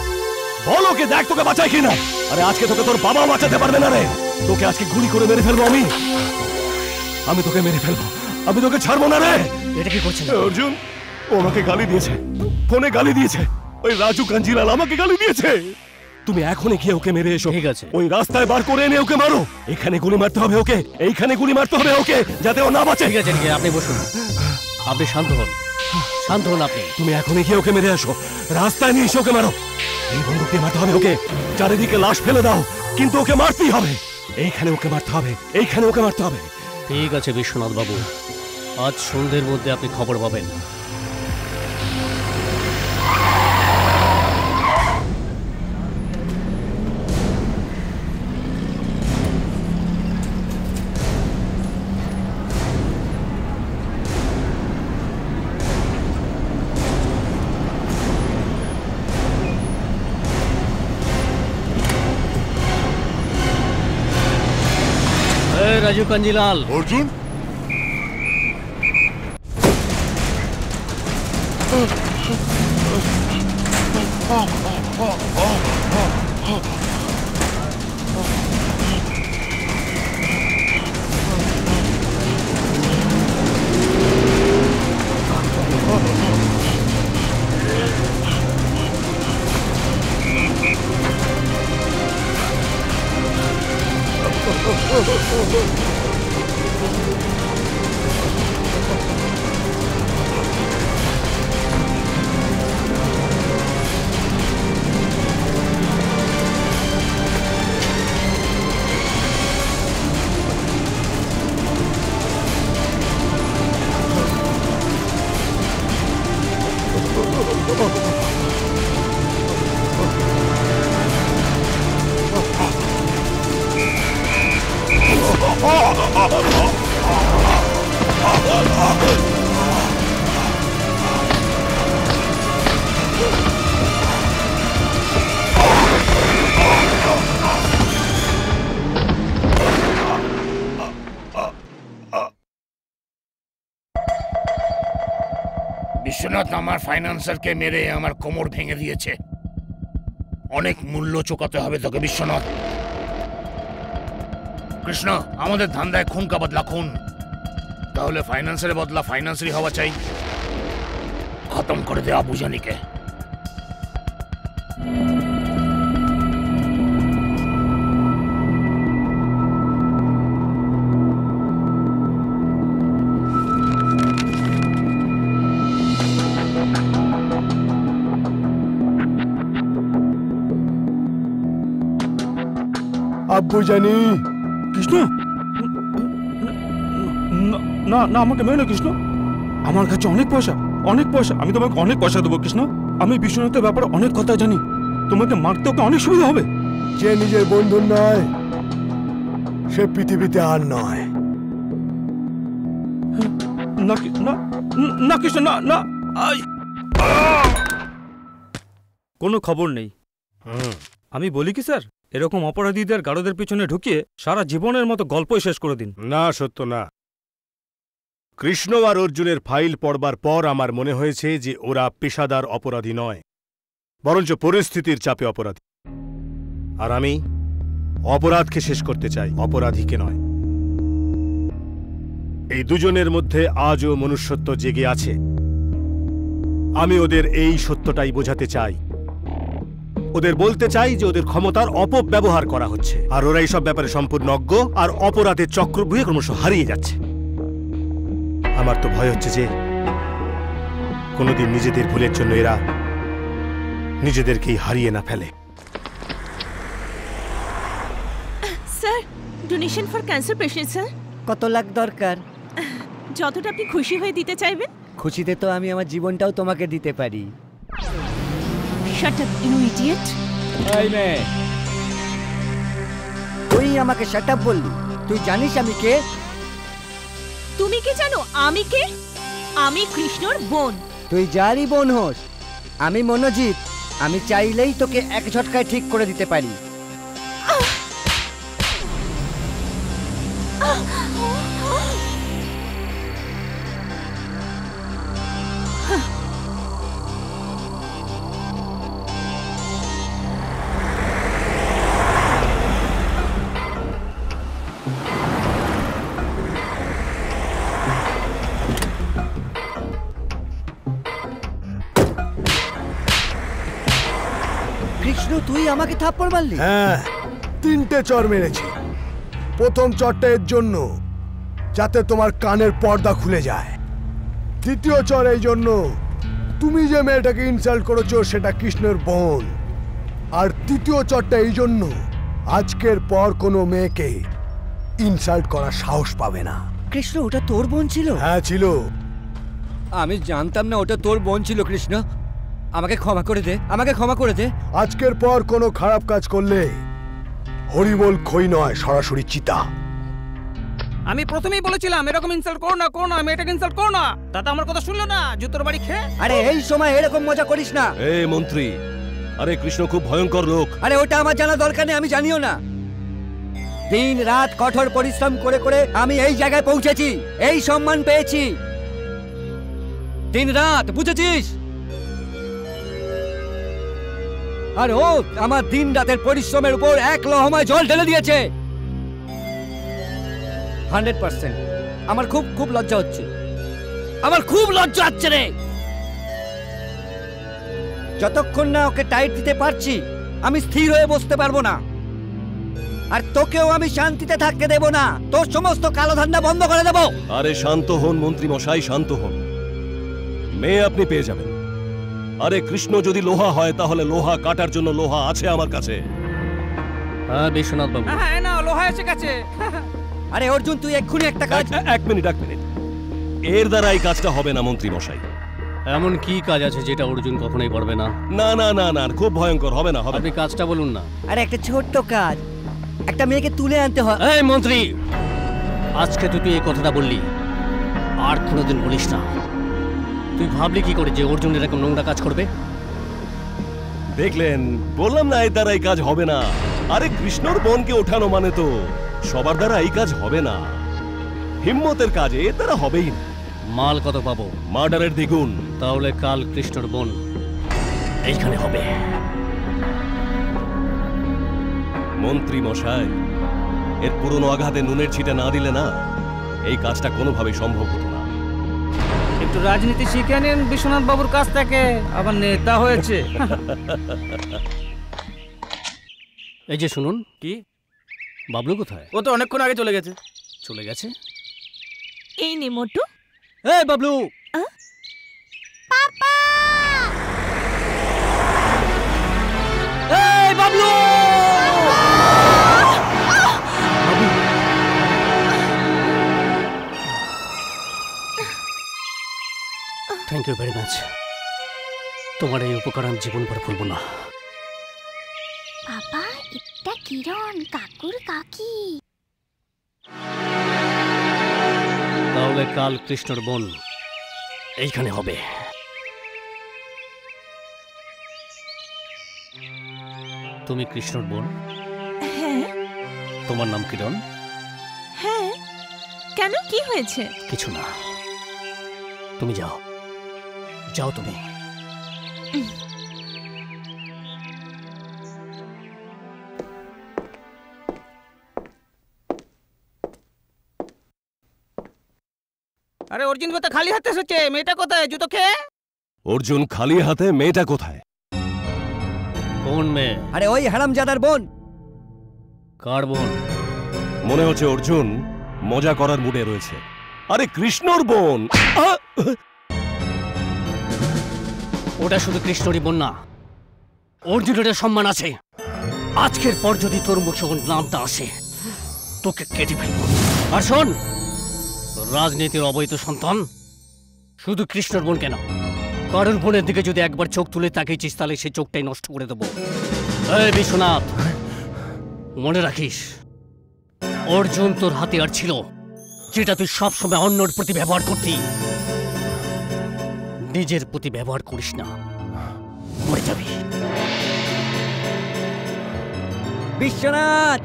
বল ওকে, দেখ তোকে বাঁচায় কিনা। আরে আজকে তোকে তোর বাবা বাঁচাতে পারবে না রে। তোকে আজকে গুলি করে মেরে ফেলবো আমি, আমি তোকে মেরে ফেলবো, আমি তোকে ছাড়বো না রে। এটা কি করছেন অর্জুন? ও আমাকে গালি দিয়েছে, ফোনে গালি দিয়েছে। ওই রাজু কাঞ্জিলাল আমাকে গালি দিয়েছে। তুমি এখনই গিয়ে ওকে মেরে এসো। ঠিক আছে। ওই রাস্তায় বার করে এনে ওকে মারো। এখানে গুলি মারতে হবে ওকে, এইখানে গুলি মারতে হবে ওকে, যাতে ও না বাঁচে। ঠিক আছে, আপনি বসুন, আপনি শান্ত হন, শান্ত হন আপনি। তুমি এখনই গিয়ে ওকে মেরে আসো, রাস্তায় নিয়ে এসে ওকে মারো। এই বন্দুক দিয়ে মারতে হবে ওকে, চারিদিকে লাশ ফেলে দাও, কিন্তু ওকে মারতেই হবে। এইখানে ওকে মারতে হবে, এইখানে ওকে মারতে হবে। ঠিক আছে বিশ্বনাথ বাবু, আজ সন্ধ্যের মধ্যে আপনি খবর পাবেন। রাজু কাঞ্জিলাল। অর্জুন? বিশ্বনাথ আমার ফাইন্যান্সারকে মেরে আমার কোমর ভেঙে দিয়েছে। অনেক মূল্য চোকাতে হবে তোকে বিশ্বনাথ। কৃষ্ণ, আমাদের ধান্দায় খুন কা বদলা খুন, তাহলে ফাইন্যান্সের বদলা ফাইন্যান্সারই হওয়া চাই। খতম করে দে আবু জানিকে। আব্বু জানি। কৃষ্ণ, না না, আমাকে মেরে না কৃষ্ণ। আমার কাছে অনেক পয়সা, অনেক পয়সা, আমি তোমাকে অনেক পয়সা দেবো কৃষ্ণ। আমি বিশ্বনাথের ব্যাপারে অনেক কথা জানি, তোমাকে মারতে ওকে অনেক সুবিধা হবে। যে নিজের বন্ধু নয় সে পৃথিবীতে আর নয়। না না না কৃষ্ণ, না না। কোনো খবর নেই। আমি বলি কি স্যার, এরকম অপরাধীদের গারদের পিছনে ঢুকিয়ে সারা জীবনের মতো গল্পই শেষ করে দিন। না সত্য না। কৃষ্ণ আর অর্জুনের ফাইল পড়বার পর আমার মনে হয়েছে যে ওরা পেশাদার অপরাধী নয়, বরঞ্চ পরিস্থিতির চাপে অপরাধী। আর আমি অপরাধকে শেষ করতে চাই, অপরাধীকে নয়। এই দুজনের মধ্যে আজও মনুষ্যত্ব জেগে আছে। আমি ওদের এই সত্যটাই বোঝাতে চাই। ওদের বলতে চাই যে ওদের ক্ষমতার অপব্যবহার করা হচ্ছে, আর ওরা এইসব ব্যাপারে সম্পূর্ণ অজ্ঞ, আর অপরাধের চক্রব্যূহে ক্রমশ হারিয়ে যাচ্ছে। আমার তো ভয় হচ্ছে যে কোনোদিন নিজেদের ভুলের জন্য এরা নিজেদেরকেই হারিয়ে না ফেলে। Sir, donation for cancer patient sir. কত লাখ দরকার? যতটা আপনি খুশি হয়ে দিতে চাইবেন। খুশিতে তো আমি আমার জীবনটাও তোমাকে দিতে পারি। Shut up you idiot. এই মেয়ে, তুই আমাকে শাট আপ বললি? তুই জানিস আমি কে? তুমি কি জানো আমি কে? আমি কৃষ্ণর বোন। তুই যারই বোন হোস, আমি মনোজিৎ। আমি চাইলেই তোকে এক ঝটকায় ঠিক করে দিতে পারি। কৃষ্ণ, তুই আমাকে থাপ্পড় মারলি? হ্যাঁ, 3টে চর মেরেছি। প্রথম চরটা এর জন্য যাতে তোমার কানের পর্দা খুলে যায়। দ্বিতীয় চর এই জন্য তুমি যে মেয়েটাকে ইনসাল্ট করেছো সেটা কৃষ্ণের বোন। আর তৃতীয় চরটা এই জন্য আজকের পর কোনো মেয়েকে ইনসাল্ট করার সাহস পাবে না। কৃষ্ণ, ওটা তোর বোন ছিল? হ্যাঁ ছিল। আমি জানতাম না ওটা তোর বোন ছিল। কৃষ্ণ, আমাকে ক্ষমা করে দে, আমাকে ক্ষমা করে দে। আজকের পর কোনো খারাপ কাজ করলে হরিবোল খই নয়, সরাসরি চিতা। আমি প্রথমেই বলেছিলাম এরকম ইনসাল্ট করো না, করো না, মেয়েটাকে ইনসাল্ট করো না। দাদা আমার কথা শুনলো না, জুতোর বাড়ি খেয়ে। আরে এই সময় এরকম মজা করিস না। এই মন্ত্রী, আরে কৃষ্ণ খুব ভয়ঙ্কর লোক। আরে ওটা আমার জানা দরকার নেই, আমি জানিও না। দিন রাত কঠোর পরিশ্রম করে করে আমি এই জায়গায় পৌঁছেছি, এই সম্মান পেয়েছি। দিন রাত, বুঝেছিস? আর ও আমার দিন রাতের পরিশ্রমের উপর এক লহমায় জল ঢেলে দিয়েছে। 100%। আমার খুব খুব লজ্জা হচ্ছে, আমার খুব লজ্জা হচ্ছে রে। যতক্ষণ না ওকে টাইট দিতে পারছি আমি স্থির হয়ে বসতে পারবো না। আর তোকেও আমি শান্তিতে থাকতে দেব না। তোর সমস্ত কালো ধান্দা বন্ধ করে দেব। আরে শান্ত হন মন্ত্রী মশাই, শান্ত হন। মেয়ে আপনি পেয়ে যাবেন। আরে কৃষ্ণ যদি লোহা হয় তাহলে লোহা কাটার জন্য লোহা আছে আমার কাছে। হ্যাঁ বিশ্বনাথ বাবু। হ্যাঁ না, লোহা এসে গেছে। আরে অর্জুন, তুই এক্ষুনি একটা কাজ। এক মিনিট। এর দ্বারা এই কাজটা হবে না মন্ত্রী মশাই। এমন কি কাজ আছে যেটা অর্জুন কখনোই পারবে না? না না না না, খুব ভয়ঙ্কর, হবে না। আপনি কাজটা বলুন না। আরে একটা ছোট্ট কাজ, একটা মেয়েকে তুলে আনতে হয়। এই মন্ত্রী, আজকে তুই এই কথাটা বললি, আর কোনোদিন বলিস না। তুই ভাবলি কি করে যে অর্জুন এরকম নোংরা কাজ করবে? দেখলেন, বললাম না এর দ্বারা এই কাজ হবে না। আরে কৃষ্ণর বোনকে ওঠানো মানে তো সবার দ্বারা এই কাজ হবে না। হিম্মতের কাজ এর দ্বারা হবেই না। মাল কত পাবো? মার্ডারের দ্বিগুণ। তাহলে কাল কৃষ্ণর বোন এইখানে হবে। মন্ত্রী মশাই, এর পুরনো আঘাতে নুনের ছিটা না দিলে না এই কাজটা কোনোভাবেই সম্ভব হতো না। একটু রাজনীতি শিখে নিন বিশ্বনাথ বাবুর কাছ থেকে, আবার নেতা হয়েছে। এই যে শুনুন। কি? বাবলু কোথায়? ও তো অনেকক্ষণ আগে চলে গেছে। চলে গেছে? এই নে মোটু। এই বাবলু। পাপা! এই Bablu! Thank you very much. তোমার এই উপকার আমি জীবন ভর ভুলব না। বাবা, এটা কিরণ কাকুর কাকি। তাহলে কাল কৃষ্ণর বোন এইখানে হবে। তুমি কৃষ্ণর বোন? হ্যাঁ। তোমার নাম কিরণ? হ্যাঁ। কেন, কি হয়েছে? কিছু না, তুমি যাও, যাও তুমি। আরে অর্জুন তো খালি হাতে এসেছে, মেয়েটা কোথায়? জুতো খেয়ে। অর্জুন খালি হাতে, মেয়েটা কোথায়? কোন মেয়ে? আরে ওই হারামজাদার বোন। কার বোন? মনে হচ্ছে অর্জুন মজা করার মুডে রয়েছে। আরে কৃষ্ণর বোন। ওটা শুধু কৃষ্ণরই বোন না, অর্জুনের সম্মান আছে। আজকের পর যদি তোর মুখে ওর নামটা আসে, তোকে কেটে ফেলব। আর শোন, রাজনীতির অবৈধ সন্তান শুধু কৃষ্ণর বোন কেন, কারোর বোনের দিকে যদি একবার চোখ তুলে তাকিয়েছিস তাহলে সে চোখটাই নষ্ট করে দেবো। এই বিশ্বনাথ, মনে রাখিস, অর্জুন তোর হাতিয়ার ছিল, যেটা তুই সবসময় অন্যর প্রতি ব্যবহার করতি। নিজের প্রতি ব্যবহার করিস না, মরে যাবি। বিশ্বনাথ,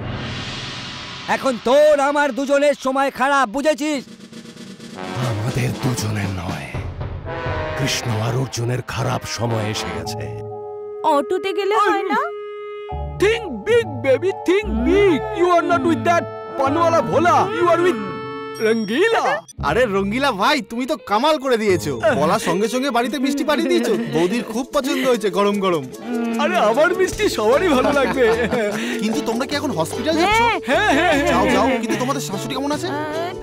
এখন তোর আমার দুজনের সময় খারাপ, বুঝেছিস? আমাদের দুজনের নয়, কৃষ্ণ আর অর্জুনের খারাপ সময় এসে গেছে। অটোতে গেলে হয় না? Think big, baby, think big. You are not with that panwala bhola. You are with রঙ্গিলা। আরে রঙ্গিলা ভাই, তুমি তো কামাল করে দিয়েছো। বলার সঙ্গে সঙ্গে বাড়িতে মিষ্টি পাঠিয়ে দিয়েছো। বৌদির খুব পছন্দ হয়েছে গরম গরম। আরে আমার মিষ্টি সবারই ভালো লাগবে। কিন্তু তোমরা কি এখন হসপিটাল যাচ্ছ? হ্যাঁ হ্যাঁ যাও যাও। কিন্তু তোমাদের শাশুড়ি কেমন আছে?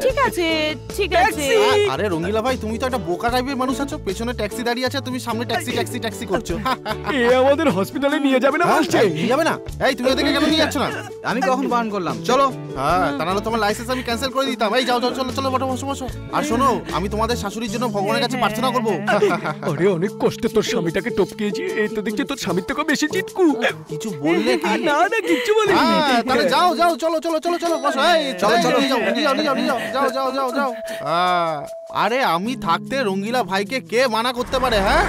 ঠিক আছে ঠিক আছে। আরে রঙ্গিলা ভাই, তুমি তো একটা বোকা টাইপের মানুষ আছো। পেছনে ট্যাক্সি দাঁড়িয়ে আছে, তুমি সামনে ট্যাক্সি ট্যাক্সি ট্যাক্সি করছো। এ আমাদের হসপিটালে নিয়ে যাবে না বলছে। নিয়ে যাবে না? এই তুমি ওদেরকে কেন নিয়ে যাচ্ছ না? আমি কখন বারণ করলাম? চলো। হ্যাঁ, তা নাহলে তোমার লাইসেন্স আমি ক্যান্সেল করে দিতাম। এই যাও যাও, চলো চলো, বসো বসো বসো। আর শোনো, আমি তোমাদের শাশুড়ির জন্য ভগবানের কাছে প্রার্থনা করবো। আরে অনেক কষ্টে তোর স্বামীটাকে টপকিয়েছি, এই তো দেখছি তোর স্বামীর থেকে বেশি চিটকু। কিছু বললে কি? না না, কিচ্ছু বলিনি। তাহলে যাও যাও, চলো চলো চলো চলো, বসো। এই চলো চলো, নিয়ে যাও নিয়ে যাও নিয়ে যাও নিয়ে যাও, যাও যাও যাও যাও। আরে আমি থাকতে রঙ্গিলা ভাইকে কে মানা করতে পারে? হ্যাঁ,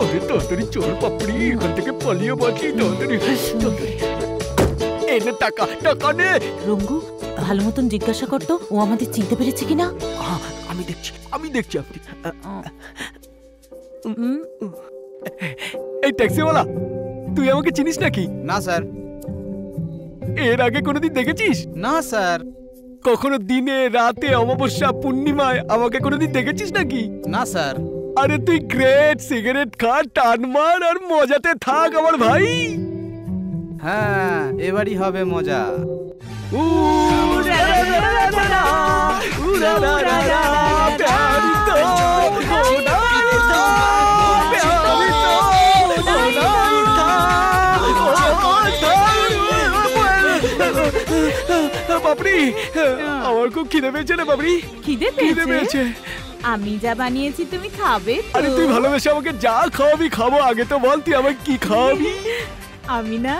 আরে তাড়াতাড়ি চল পাপড়ি, এখান থেকে পালিয়ে বাঁচি তাড়াতাড়ি। এই নে টাকা, টাকা নে। রঙ্গু, ভালো মতন জিজ্ঞাসা করতো ও আমাদের চিনতে পেরেছে কিনা। আমি দেখছি আমি দেখছি। আপনি এই ট্যাক্সিওয়ালা, তুই আমাকে চিনিস নাকি? না স্যার। এর আগে কোনোদিন দেখেছিস? না স্যার। কখনো দিনে রাতে অমাবস্যা পূর্ণিমায় আমাকে কোনোদিন দেখেছিস নাকি? না স্যার। আরে তুই গ্রেট সিগারেট খা, টান মার আর মজাতে থাক আমার ভাই। হ্যাঁ, এবারই হবে মজা। বাপরি, আমার খুব খিদে পেয়েছে না বাপরি। খিদে পেয়েছে? আমি যা বানিয়েছি তুমি খাবে? আরে তুই ভালোবেসে আমাকে যা খাওয়াবি খাবো, আগে তো বল তুই আমাকে কি খাওয়াবি। আমি না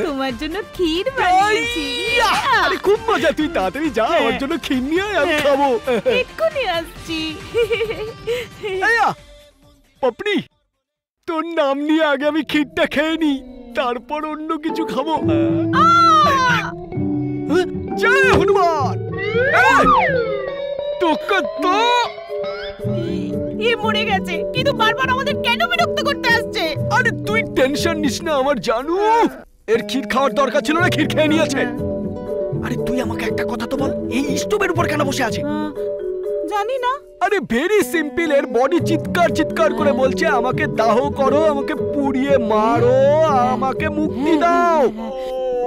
তোমার জন্য ক্ষীর বানিয়েছি। আরে খুব মজা, তুই তাড়াতাড়ি যা, আমার জন্য ক্ষীর নিয়ে আয়, আমি খাবো। এক্ষুনি আসছি। পাপড়ি, তোর নাম নিয়ে আগে আমি ক্ষীরটা খেয়ে নি, তারপর অন্য কিছু খাবো। জয় হনুমান। তোকে তো এ মরে গেছে, কিন্তু বারবার আমাদের কেন বিরক্ত করতে আসছে? আরে তুই টেনশন নিস না আমার জানু, এর ক্ষীর খাওয়ার দরকার ছিল না, ক্ষীর খেয়ে নিয়েছে। আরে তুই আমাকে একটা কথা তো বল, এই স্টোভের উপর কেন বসে আছে? জানি না। আরে ভেরি সিম্পল, এর বডি চিৎকার চিৎকার করে বলছে আমাকে দাহ করো, আমাকে পুড়িয়ে মারো, আমাকে মুক্তি দাও।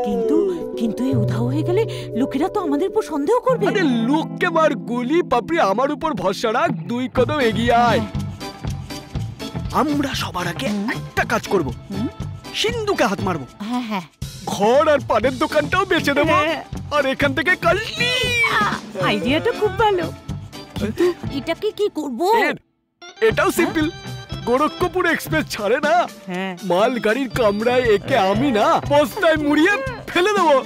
কিন্তু কিন্তু এই উধাও হয়ে গেলে লোকেরা তো আমাদের উপর সন্দেহ করবে। আরে লোককে মার গুলি, পাপড়ি আমার উপর ভরসা রাখ, 2 কদম এগিয়ে আয়। আমরা সবার আগে একটা কাজ করব, সিন্ধুকে হাত মারবো। হ্যাঁ হ্যাঁ, ঘর আর পানের দোকানটাও বেচে দেবো, আর এখান থেকে কালনি। আইডিয়াটা খুব ভালো, কিন্তু এটাকে কি করব? এটাও সিম্পল, গোরক্ষপুর এক্সপ্রেস ছাড়ে না, মাল গাড়ির কামরায় একে আমি না বস্তায় মুড়িয়ে ফেলে দেবো,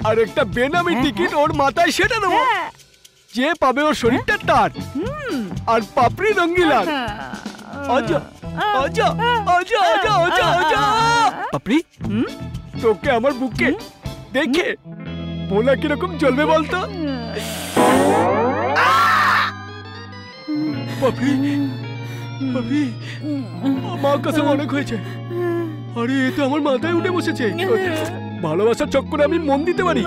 আর একটা বেনামি টিকিট ওর মাথায় সেটা দেবো। যে পাবে ওর শরীরটা তার, আর পাপড়ি রঙ্গিলা। আজা আজা আজা আজা আজা আজা। পাপড়ি, তোকে আমার বুকে দেখে ভোলা কিরকম জ্বলবে বলতো? পাপড়ি পাপড়ি, আমার কাছে অনেক হয়েছে। আরে এ তো আমার মাথায় উঠে বসেছে। ভালোবাসার চক্করে আমি মন দিতে পারি,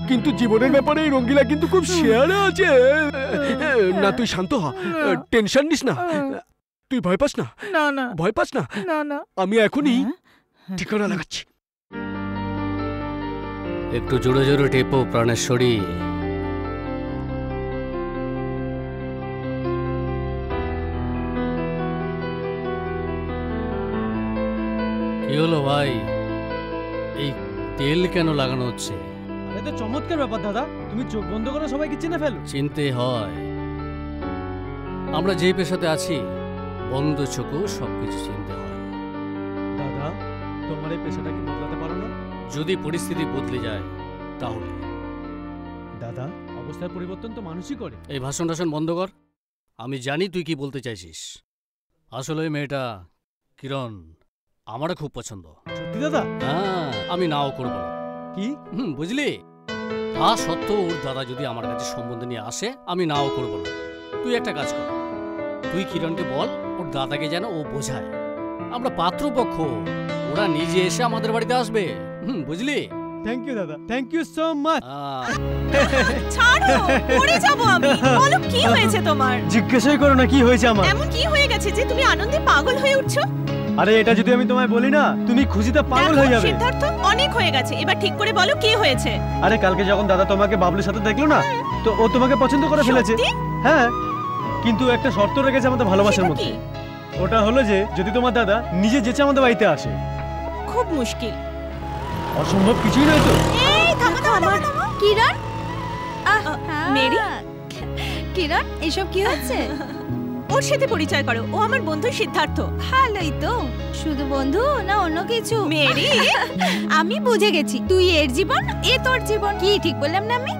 কিন্তু জীবনের ব্যাপারে এই রঙ্গিলা কিন্তু খুব শেয়ারে আছে। না তুই শান্ত হ, টেনশন নিস না, তুই ভয় পাস না। না না, ভয় পাস না, না না, আমি এখনই ঠিকানা লাগাচ্ছি। একটু জোরে জোরে টেপো প্রাণেশ্বরী। কি হলো ভাই, এই তেল কেন লাগানো হচ্ছে? আরে তো চমৎকার ব্যাপার দাদা, তুমি চোখ বন্ধ করো সবাইকে চিনে ফেলো। চিনতে হয়, আমরা যে পেশাতে আছি বন্ধ চোখেও সবকিছু চিনতে হয়। দাদা তোমার এই পেশাটাকে বদলাতে পারো না? যদি পরিস্থিতি বদলে যায় তাহলে। দাদা অবস্থার পরিবর্তন তো মানুষই করে। এই ভাষণ টাষণ বন্ধ কর, আমি জানি তুই কি বলতে চাইছিস। আসলে ওই মেয়েটা কিরণ আমারও খুব পছন্দ। সত্যি দাদা? হ্যাঁ, আমি নাও করবো না। কি? বুঝলি, তা সত্ত্বেও ওর দাদা যদি আমার কাছে সম্বন্ধ নিয়ে আসে আমি নাও করবো না। তুই একটা কাজ কর, তুই কিরণকে বল ওর দাদাকে যেন ও বোঝায় আমরা পাত্রপক্ষ, ওরা নিজে এসে আমাদের বাড়িতে আসবে। বুঝলি? থ্যাংক ইউ দাদা, থ্যাংক ইউ সো মাচ। ছাড়ো, পড়ে যাব আমি। বলো কি হয়েছে তোমার? জিজ্ঞাসাই করো না কি হয়েছে আমার। এমন কি হয়ে গেছে যে তুমি আনন্দে পাগল হয়ে উঠছো? আরে এটা যদি আমি তোমায় বলি না, তুমি খুশিতে পাগল হয়ে যাবে। সিদ্ধার্থ, অনেক হয়ে গেছে, এবার ঠিক করে বলো কি হয়েছে। আরে কালকে যখন দাদা তোমাকে বাবলুর সাথে দেখলো না, তো ও তোমাকে পছন্দ করে ফেলেছে। হ্যাঁ, কিন্তু একটা শর্ত রেখেছে আমাদের ভালোবাসার মধ্যে। ওটা হলো যে যদি তোমার দাদা নিজে যেচে আমাদের বাড়িতে আসে। খুব মুশকিল। অসম্ভব কিছুই নয় তো। এই থামো থামো থামো। কিরণ, মেরি, কিরণ এসব কি হচ্ছে? ওর সাথে পরিচয় করো, ও আমার বন্ধু সিদ্ধার্থ। ভালোই তো, শুধু বন্ধু না অন্য কিছু? মেরি, আমি বুঝে গেছি, তুই এর জীবন, এ তোর জীবন। কি ঠিক বললাম না আমি?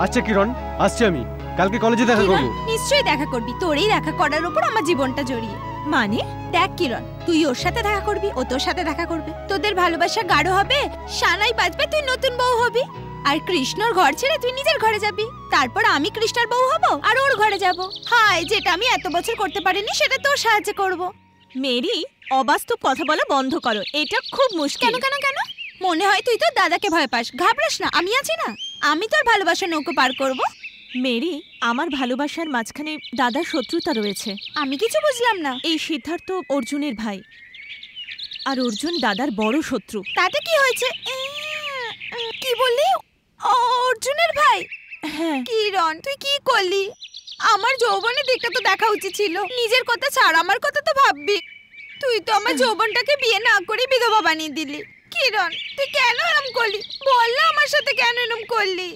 আচ্ছা কিরণ, আসছি আমি, কালকে কলেজে দেখা করব। নিশ্চয়ই দেখা করবি, তোরই দেখা করার উপর আমার জীবনটা জড়িয়ে। মানে? দেখ কিরণ, তুই ওর সাথে দেখা করবি, ও তোর সাথে দেখা করবে, তোদের ভালোবাসা গাঢ় হবে, সানাই বাজবে, তুই নতুন বউ হবি। আর কৃষ্ণর ঘর ছেড়ে তুই নিজের ঘরে যাবি, তারপর আমি কৃষ্ণার বউ হব আর ওর ঘরে যাব। হায়, যেটা আমি এত বছর করতে পারিনি সেটা তোর সাহায্য করব। মেরি, অবাস্তব কথা বলা বন্ধ করো, এটা খুব মুশকিল। কেন কেন কেন? মনে হয় তুই তোর দাদাকে ভয় পাস। ঘাবড়াস না, আমি আছি না, আমি তোর ভালোবাসা নৌকো পার করব। মেরি, আমার ভালোবাসার মাঝখানে দাদার শত্রুতা রয়েছে। আমি কিছু বুঝলাম না। এই সিদ্ধার্থ অর্জুনের ভাই, আর অর্জুন দাদার বড় শত্রু। তাতে কি হয়েছে? কি বললি? অর্জুনের ভাই? হ্যাঁ। কিরণ, তুই কি করলি? আমার যৌবনের দিকটা তো দেখা উচিত ছিল। নিজের কথা ছাড়, আমার কথা তো ভাববি। তুই তো আমার যৌবনটাকে বিয়ে না করে বিধবা বানিয়ে দিলি। কিরণ, তুই কেন এরম করলি? বল না আমার সাথে কেন এরম করলি?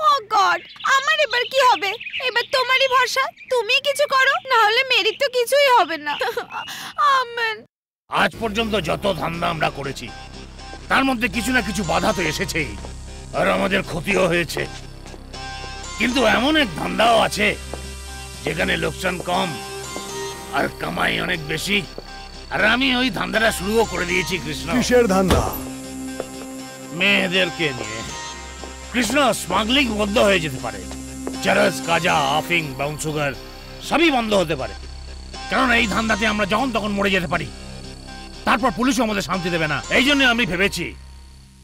ও গড, আমার এবার কি হবে? এবার তোমারই ভরসা, তুমি কিছু করো, না হলে মেরির তো কিছুই হবে না। আমেন। আজ পর্যন্ত যত ধান্দা আমরা করেছি তার মধ্যে কিছু না কিছু বাধা তো এসেছেই, আর আমাদের ক্ষতিও হয়েছে। কিন্তু এমন এক ধান্দাও আছে যেখানে লোকসান কম আর কামাই অনেক বেশি, আর আমি ওই ধান্দাটা শুরুও করে দিয়েছি। কৃষ্ণ, কিসের ধান্দা? মেয়েদেরকে নিয়ে। কৃষ্ণ, স্মাগলিং বন্ধ হয়ে যেতে পারে, চরস, গাঁজা, আফিং, ব্রাউন সুগার সবই বন্ধ হতে পারে, কারণ এই ধান্দাতে আমরা যখন তখন মরে যেতে পারি, তারপর পুলিশও আমাদের শান্তি দেবে না। এই জন্য আমি ভেবেছি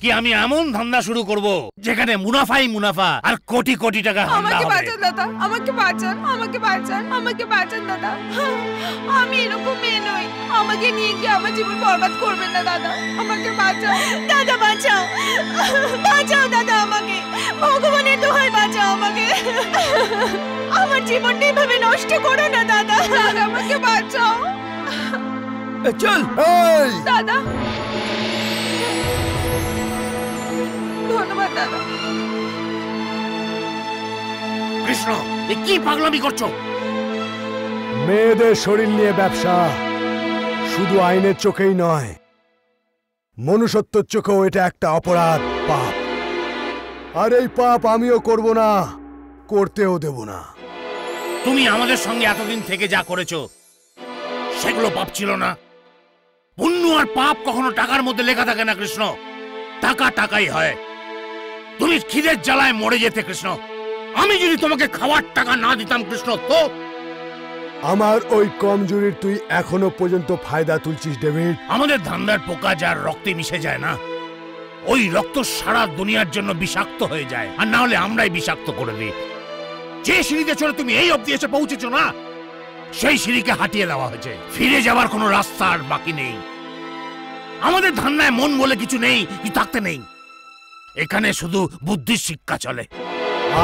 কি আমি এমন ধান্দা শুরু করব যেখানে মুনাফাই মুনাফা আর কোটি কোটি টাকা ধান্দা আমাকে হবে। বাঁচান দাদা, আমাকে বাঁচান, আমাকে বাঁচান, আমাকে বাঁচান দাদা। আমি এরকম মেয়ে নই, আমাকে নিয়ে গিয়ে আমার জীবন বরবাদ করবেন না দাদা, আমাকে বাঁচাও দাদা, বাঁচাও, বাঁচাও দাদা, আমাকে ভগবানের দোহাই বাঁচাও আমাকে। আমার জীবনটা এভাবে নষ্ট করো না দাদা, আমাকে বাঁচাও। চল দাদা, ধন্যবাদ দাদা। কৃষ্ণ, এ কি পাগলামি করছো? মেয়েদের শরীর নিয়ে ব্যবসা শুধু আইনের চোখেই নয়, মনুষ্যত্বের চোখেও এটা একটা অপরাধ, পাপ। আর এই পাপ আমিও করব না, করতেও দেব না। তুমি আমাদের সঙ্গে এতদিন থেকে যা করেছো সেগুলো পাপ ছিল না? পুণ্য আর পাপ কখনো টাকার মধ্যে লেখা থাকে না কৃষ্ণ, টাকা টাকাই হয়। তুমি খিদের জ্বালায় মরে যেতে কৃষ্ণ, আমি যদি তোমাকে খাওয়ার টাকা না দিতাম কৃষ্ণ, তো আমার ওই কমজোরির তুই এখনো পর্যন্ত ফায়দা তুলছিস ডেভিড। আমাদের ধান্দার পোকা যার রক্তে মিশে যায় না, ওই রক্ত সারা দুনিয়ার জন্য বিষাক্ত হয়ে যায়, আর না হলে আমরাই বিষাক্ত করে দিই। যে সিঁড়িতে চড়ে তুমি এই অবধি এসে পৌঁছেছো না, সেই সিঁড়িকে হাটিয়ে দেওয়া হয়েছে, ফিরে যাওয়ার কোনো রাস্তা আর বাকি নেই। আমাদের ধান্দায় মন বলে কিছু নেই, কি থাকতে নেই। এখানে শুধু বুদ্ধির শিক্ষা চলে।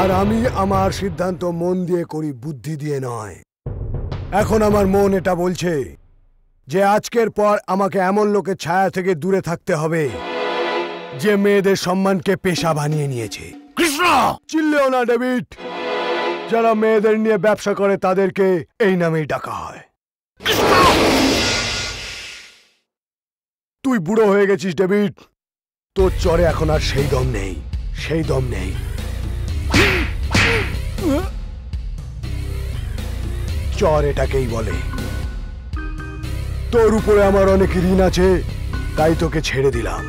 আর আমি আমার সিদ্ধান্ত মন দিয়ে করি, বুদ্ধি দিয়ে নয়। এখন আমার মন এটা বলছে যে আজকের পর আমাকে এমন লোকের ছায়া থেকে দূরে থাকতে হবে যে মেয়েদের সম্মানকে পেশা বানিয়ে নিয়েছে। কৃষ্ণ! চিল্লেও না ডেভিড। যারা মেয়েদের নিয়ে ব্যবসা করে তাদেরকে এই নামেই ডাকা হয়। তুই বুড়ো হয়ে গেছিস ডেভিড, তোর চরে এখন আর সেই দম নেই, সেই দম নেই। চর এটাকেই বলে। তোর উপরে আমার অনেক ঋণ আছে, তাই তোকে ছেড়ে দিলাম।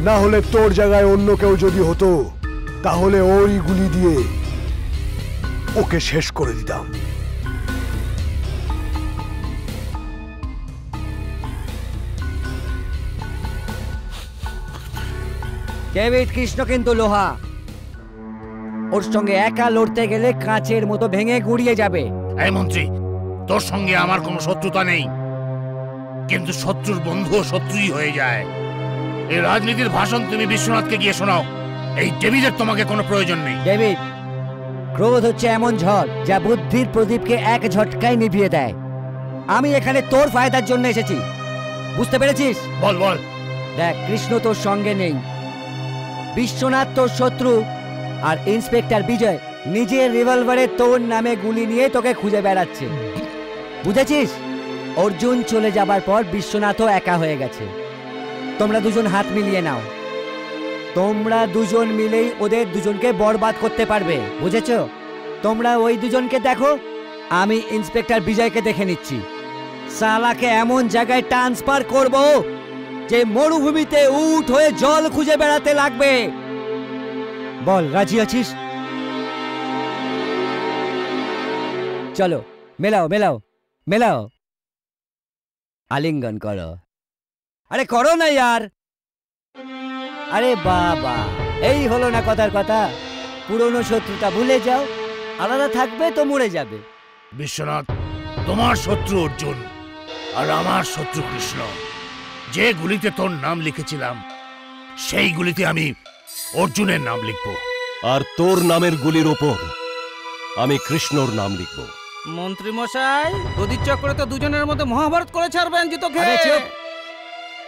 না হলে তোর জায়গায় অন্য কেউ যদি হতো তাহলে ওই গুলি দিয়ে ওকে শেষ করে দিতাম। ডেভিড কৃষ্ণ কিন্তু লোহা, ওর সঙ্গে একা লড়তে গেলে কাঁচের মতো ভেঙে গুড়িয়ে যাবে। এই মন্ত্রী, তোর সঙ্গে আমার কোনো শত্রুতা নেই, কিন্তু শত্রুর বন্ধুও শত্রুই হয়ে যায়। এই রাজনীতির ভাষণ তুমি বিশ্বনাথকে গিয়ে শোনাও। এই ডেভিডের তোমাকে কোনো প্রয়োজন নেই। ডেভিড, ক্রোধ হচ্ছে এমন ঝড় যা বুদ্ধির প্রদীপকে এক ঝটকায় নিভিয়ে দেয়। আমি এখানে তোর ফায়দার জন্য এসেছি, বুঝতে পেরেছিস? বল বল। দেখ, কৃষ্ণ তোর সঙ্গে নেই, বিশ্বনাথ তোর শত্রু, আর ইন্সপেক্টর বিজয় নিজের রিভলভারে তোর নামে গুলি নিয়ে তোকে খুঁজে বেড়াচ্ছে, বুঝেছিস? অর্জুন চলে যাবার পর বিশ্বনাথও একা হয়ে গেছে। তোমরা দুজন হাত মিলিয়ে নাও, তোমরা দুজন মিলেই ওদের দুজনকে বরবাদ করতে পারবে, বুঝেছো? তোমরা ওই দুজনকে দেখো, আমি ইন্সপেক্টর বিজয়কে দেখে নিচ্ছি। সালাকে এমন জায়গায় ট্রান্সফার করব যে মরুভূমিতে উট হয়ে জল খুঁজে বেড়াতে লাগবে। বল, রাজি আছিস? চলো, মেলাও মেলাও মেলাও, আলিঙ্গন করো। আরে করো না ইয়ার। আরে বাবা, এই হলো না কথার কথা। পুরনো শত্রুতা ভুলে যাও, আলাদা থাকবে তো মরে যাবে। বিশ্বনাথ, তোমার শত্রু অর্জুন আর আমার শত্রু কৃষ্ণ। যে গুলিতে তোর নাম লিখেছিলাম সেই গুলিতে আমি অর্জুনের নাম লিখব, আর তোর নামের গুলির ওপর আমি কৃষ্ণর নাম লিখব। মন্ত্রী মশাই, গদির চক্রে তো দুজনের মধ্যে মহাভারত করে ছাড়বেন জিতো খেয়ে।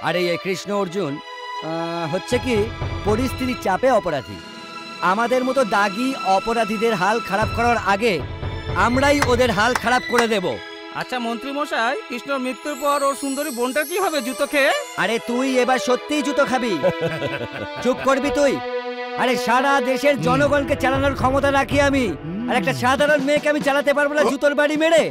আরে এই কৃষ্ণ অর্জুন হচ্ছে কি পরিস্থিতির চাপে অপরাধী। আমাদের মতো দাগি অপরাধীদের হাল খারাপ করার আগে আমরাই ওদের হাল খারাপ করে দেব। আচ্ছা মন্ত্রী মশাই, কৃষ্ণর মৃত্যুর পর ওর সুন্দরী বোনটার কি হবে জুতো খেয়ে? আরে তুই এবার সত্যিই জুতো খাবি। চুপ করবি তুই? আরে সারা দেশের জনগণকে চালানোর ক্ষমতা রাখি আমি, আর একটা সাধারণ মেয়েকে আমি চালাতে পারবো না জুতোর বাড়ি মেরে?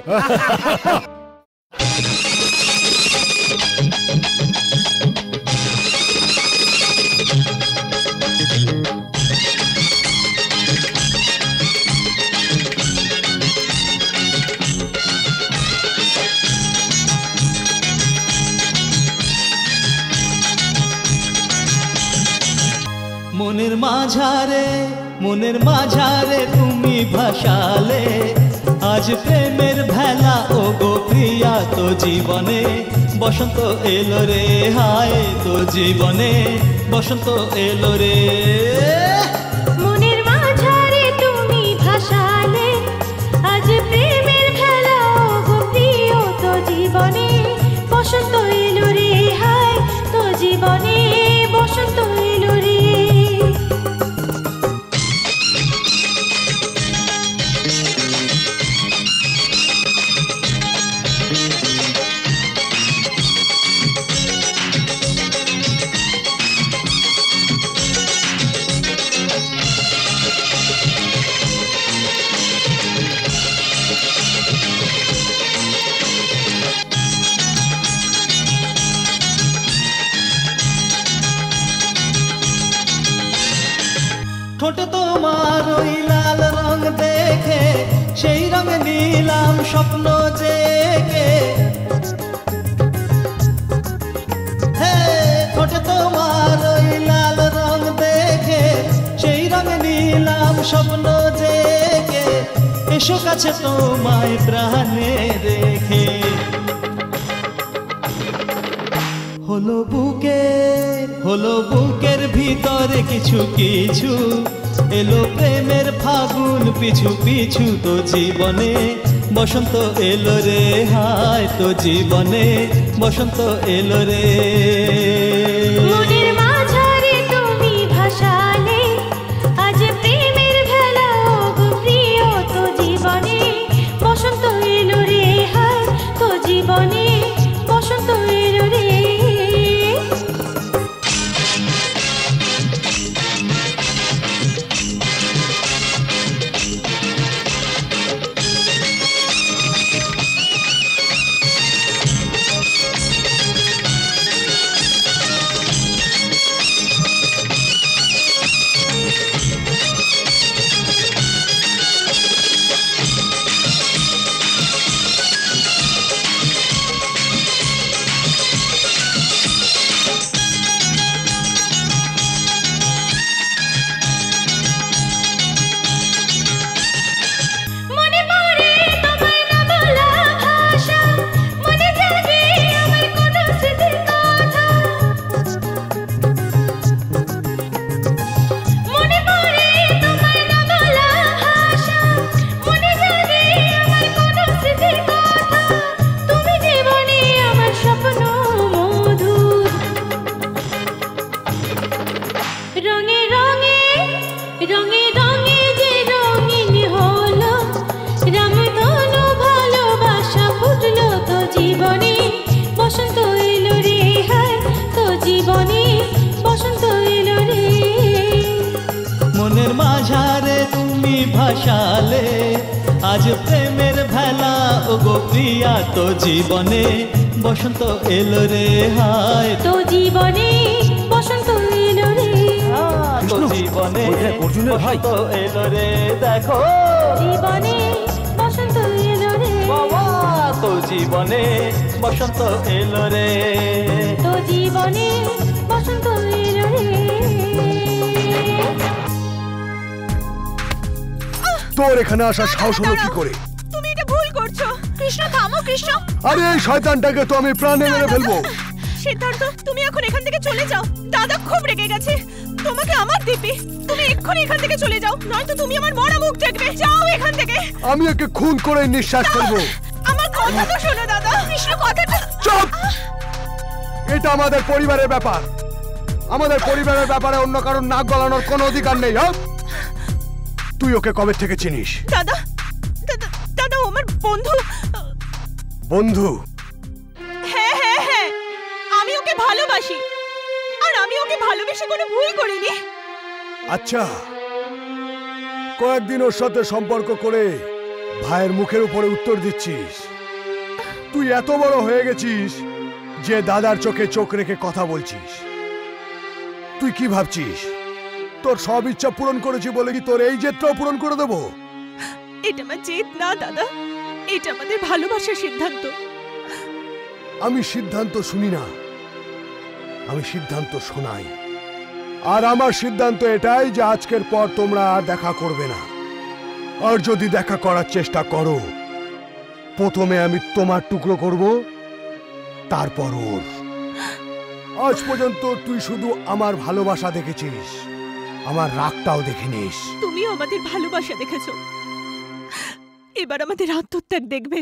মনের মাঝারে তুমি ভাসালে আজ প্রেমের ভেলা ও গো প্রিয়া তো জীবনে বসন্ত এলো রে, হায় তো জীবনে বসন্ত এলো রে। মনের মাঝারে তুমি ভাসালে আজ প্রেমের ভেলা ও গো প্রিয় তো জীবনে বসন্ত এলো রে, হায় তো জীবনে বসন্ত এলো রে। ঠোঁটে তোমার ওই লাল রং দেখে সেই রঙে নিলাম স্বপ্ন জেগে। ঠোঁটে তোমার ওই লাল রং দেখে সেই রঙে নিলাম স্বপ্ন জেগে। এসো কাছে তোমায় প্রাণে রেখে, হলো বুকের ভিতরে কিছু কিছু এলো প্রেমের ফাগুন পিছু পিছু তো জীবনে বসন্ত এলো রে হায় তো জীবনে বসন্ত এলো রে মনের মাঝারে তুমি ভাসালে আজ প্রেমের ভেলা গো প্রিয় তো জীবনে বসন্ত এলো রে হায় তো জীবনে বসন্ত এলো রে মনের মাঝারে তুমি ভাসালে আজ প্রেমের ভেলা ও গো প্রিয়া তো জীবনে বসন্ত এলো রে হায় তো জীবনে বসন্ত এলো রে তো জীবনে বসন্ত এলো রে দেখো জীবনে বসন্ত এলো রে বাবা তো জীবনে বসন্ত এলো রে তো জীবনে বসন্ত এলো রে তোর এখানে আসার সাহস হলো কি করে? তুমি এটা ভুল করছো। কৃষ্ণ থামো কৃষ্ণ। আরে এই শয়তানটাকে তো আমি প্রাণে মেরে ফেলবো। সিদ্ধার্থ তুমি এখন এখান থেকে চলে যাও। দাদা খুব রেগে গেছে। তোমাকে আমার দিবি। তুমি এক্ষুনি এখান থেকে চলে যাও, নয়তো তুমি আমার মরা মুখ দেখবে। যাও এখান থেকে। আমি ওকে খুন করে নিঃশ্বাস ফেলবো। আমার কথা তো শোনো দাদা। কৃষ্ণ কথাটা চুপ। এটা আমাদের পরিবারের ব্যাপার। আমাদের পরিবারের ব্যাপারে অন্য কারোর নাক গলানোর কোনো অধিকার নেই। হ্যাঁ, তুই ওকে কবে থেকে চিনিস? দাদা দাদা ও আমার বন্ধু। বন্ধু? হ্যাঁ হ্যাঁ হ্যাঁ, আমি ওকে ভালোবাসি আর আমি ওকে ভালোবেসে কোনো ভুল করিনি। আচ্ছা, কয়েকদিন ওর সাথে সম্পর্ক করে ভাইয়ের মুখের উপরে উত্তর দিচ্ছিস। তুই এত বড় হয়ে গেছিস যে দাদার চোখে চোখ রেখে কথা বলছিস। তুই কি ভাবছিস তোর সব ইচ্ছা পূরণ করেছি বলে কি তোর এই জেদটাও পূরণ করে দেবো? এটা আমার জেদ না দাদা, এটা আমাদের ভালোবাসার সিদ্ধান্ত। আমি সিদ্ধান্ত শুনি না, আমি সিদ্ধান্ত শোনাই। আর আমার সিদ্ধান্ত এটাই যে আজকের পর তোমরা আর দেখা করবে না। আর যদি দেখা করার চেষ্টা করো, প্রথমে আমি তোমার টুকরো করব, তারপর ওর। আজ পর্যন্ত তুই শুধু আমার ভালোবাসা দেখেছিস, আমার রাগটাও দেখে নিস। তুমিও আমাদের ভালোবাসা দেখেছো, এবার আমাদের আত্মত্যাগ দেখবে।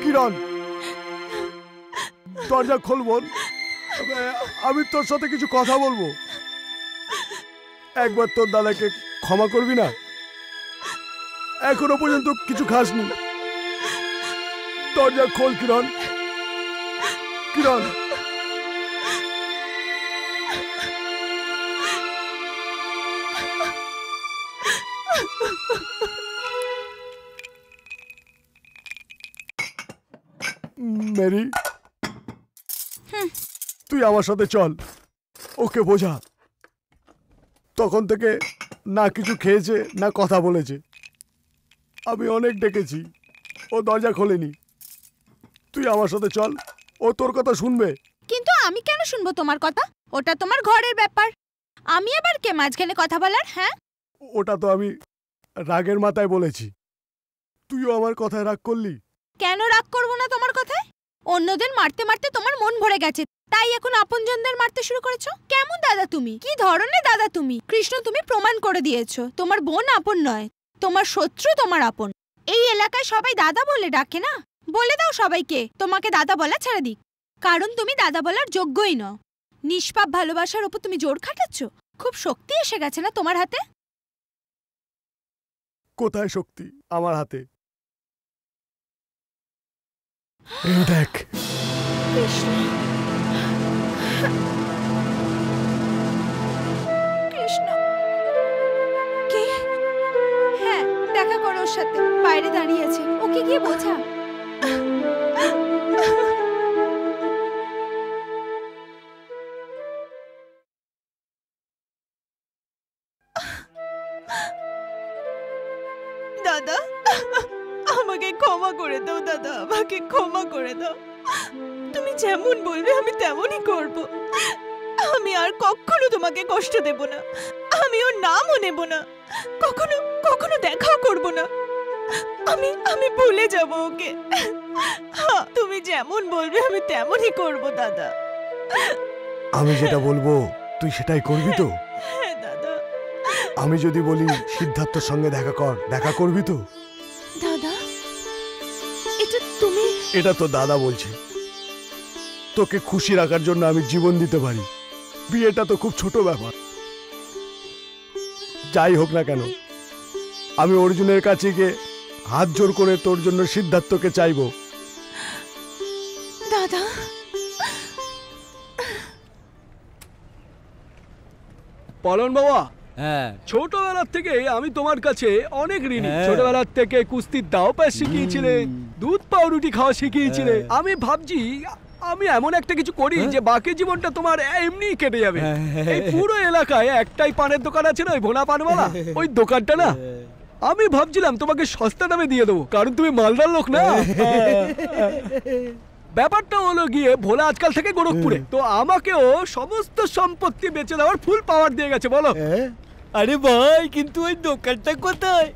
কিরণ, দরজা খোল বোন, আমি তোর সাথে কিছু কথা বলবো। একবার তোর দাদাকে ক্ষমা করবি না? এখনো পর্যন্ত কিছু খাসনি। দরজা খোল কিরণ, কিরণ। মেরি, তুই আমার সাথে চল, ওকে বোঝা। তখন থেকে না কিছু খেয়েছে না কথা বলেছে। আমি অনেক ডেকেছি, ও দরজা খোলেনি। তুই আমার সাথে চল, ও তোর কথা শুনবে। কিন্তু আমি কেন শুনবো তোমার কথা? ওটা তোমার ঘরের ব্যাপার। আমি আবার কে মাঝখানে কথা বলার? হ্যাঁ, ওটা তো আমি রাগের মাথায় বলেছি, তুইও আমার কথায় রাগ করলি। কেন রাগ করবো না তোমার কথায়? অন্যদের মারতে মারতে তোমার মন ভরে গেছে, তাই এখন আপনজনদের মারতে শুরু করেছো। কেমন দাদা তুমি? কি ধরনের দাদা তুমি? কৃষ্ণ, তুমি প্রমাণ করে দিয়েছো তোমার বোন আপন নয়, তোমার শত্রু তোমার আপন। এই এলাকায় সবাই দাদা বলে ডাকে না? বলে দাও সবাইকে তোমাকে দাদা বলা ছেড়ে দিক, কারণ তুমি দাদা বলার যোগ্যই নও। নিষ্পাপ ভালোবাসার উপর তুমি জোর খাটাচ্ছ। খুব শক্তি এসে গেছে না তোমার হাতে? কোথায় শক্তি আমার হাতে? এই দেখ। কৃষ্ণ, কৃষ্ণ কে? হ্যাঁ, দেখা করো ওর সাথে, বাইরে দাঁড়িয়ে আছে, ওকে গিয়ে বোঝা। দাদা, আমাকে ক্ষমা করে দাও দাদা, আমাকে ক্ষমা করে দাও। তুমি যেমন বলবে আমি তেমনই করব। আমি আর কখনো তোমাকে কষ্ট দেব না, আমি ওর নামও নেব না, কখনো কখনো দেখাও করব না। আমি ভুলে যাব ওকে। হ্যাঁ, তুমি যেমন বলবে আমি তেমনই করব দাদা। আমি যেটা বলবো তুই সেটাই করবি তো? হ্যাঁ দাদা। আমি যদি বলি সিদ্ধার্থর সঙ্গে দেখা কর, দেখা করবি তো? দাদা, এটা তুমি? এটা তো দাদা বলছে। তোকে খুশি রাখার জন্য আমি জীবন দিতে পারি। বিয়েটা তো খুব ছোট ব্যাপার। যাই হোক না কেন, আমি অর্জুনের কাছে গিয়ে হাত জোর করে তোর জন্য সিদ্ধার্থকে চাইবো। দাদা, পালন বাবা, হ্যাঁ, ছোটবেলার থেকে আমি তোমার কাছে অনেক ঋণী। হ্যাঁ। ছোটবেলার থেকে কুস্তির দাও পাশ শিখিয়েছিলে, দুধ পাউরুটি খাওয়া শিখিয়েছিলে। আমি ভাবছি আমি এমন একটা কিছু করি যে বাকি জীবনটা তোমার এমনি কেটে যাবে। এই পুরো এলাকায় একটাই পানের দোকান আছে না, ওই ভোলা পানওয়ালা, ওই দোকানটা না আমি ভাবছিলাম তোমাকে সস্তা দামে দিয়ে দেবো, কারণ তুমি মালদার লোক না। ব্যাপারটা হলো গিয়ে ভোলা আজকাল থেকে গোরখপুরে, তো আমাকেও সমস্ত সম্পত্তি বেচে দেওয়ার ফুল পাওয়ার দিয়ে গেছে। বলো। আরে ভাই, কিন্তু ওই দোকানটা কোথায়?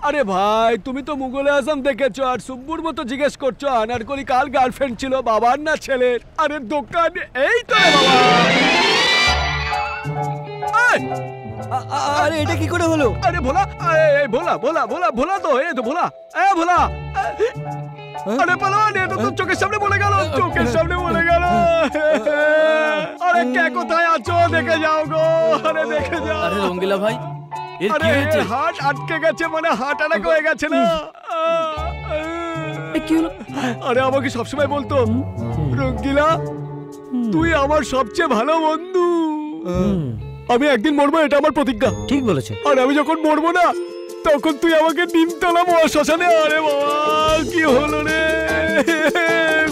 আরে ভাই, তুমি তো মুঘলে আজম দেখেছো আর সুব্বুর মতো জিজ্ঞেস করছো আনারকলি কার গার্লফ্রেন্ড ছিল, বাবার না ছেলের? আরে দোকান এই তো রে বাবা। আরে এটা কি করে হলো? আরে ভোলা, ভোলা ভোলা ভোলা ভোলা তো, এই তো ভোলা, ভোলা। আরে পালোয়ান, এটা তো চোখের সামনে বলে গেল, চোখের সামনে বলে গেল। আরে কে কোথায় আছো দেখে যাও গো, আরে দেখে যাও। আরে রঙ্গিলা ভাই, এর কি হয়েছে? হার্ট আটকে গেছে, মানে হার্ট অ্যাটাক হয়ে গেছে না। কি হলো? আরে আমাকে সবসময় বলতো রঙ্গিলা তুই আমার সবচেয়ে ভালো বন্ধু, আমি একদিন মরবো, এটা আমার প্রতিজ্ঞা। ঠিক বলেছে। আর আমি যখন মরবো না তখন তুই আমাকে নিমতলা মহাশ্মশানে। আরে বাবা, কি হলো রে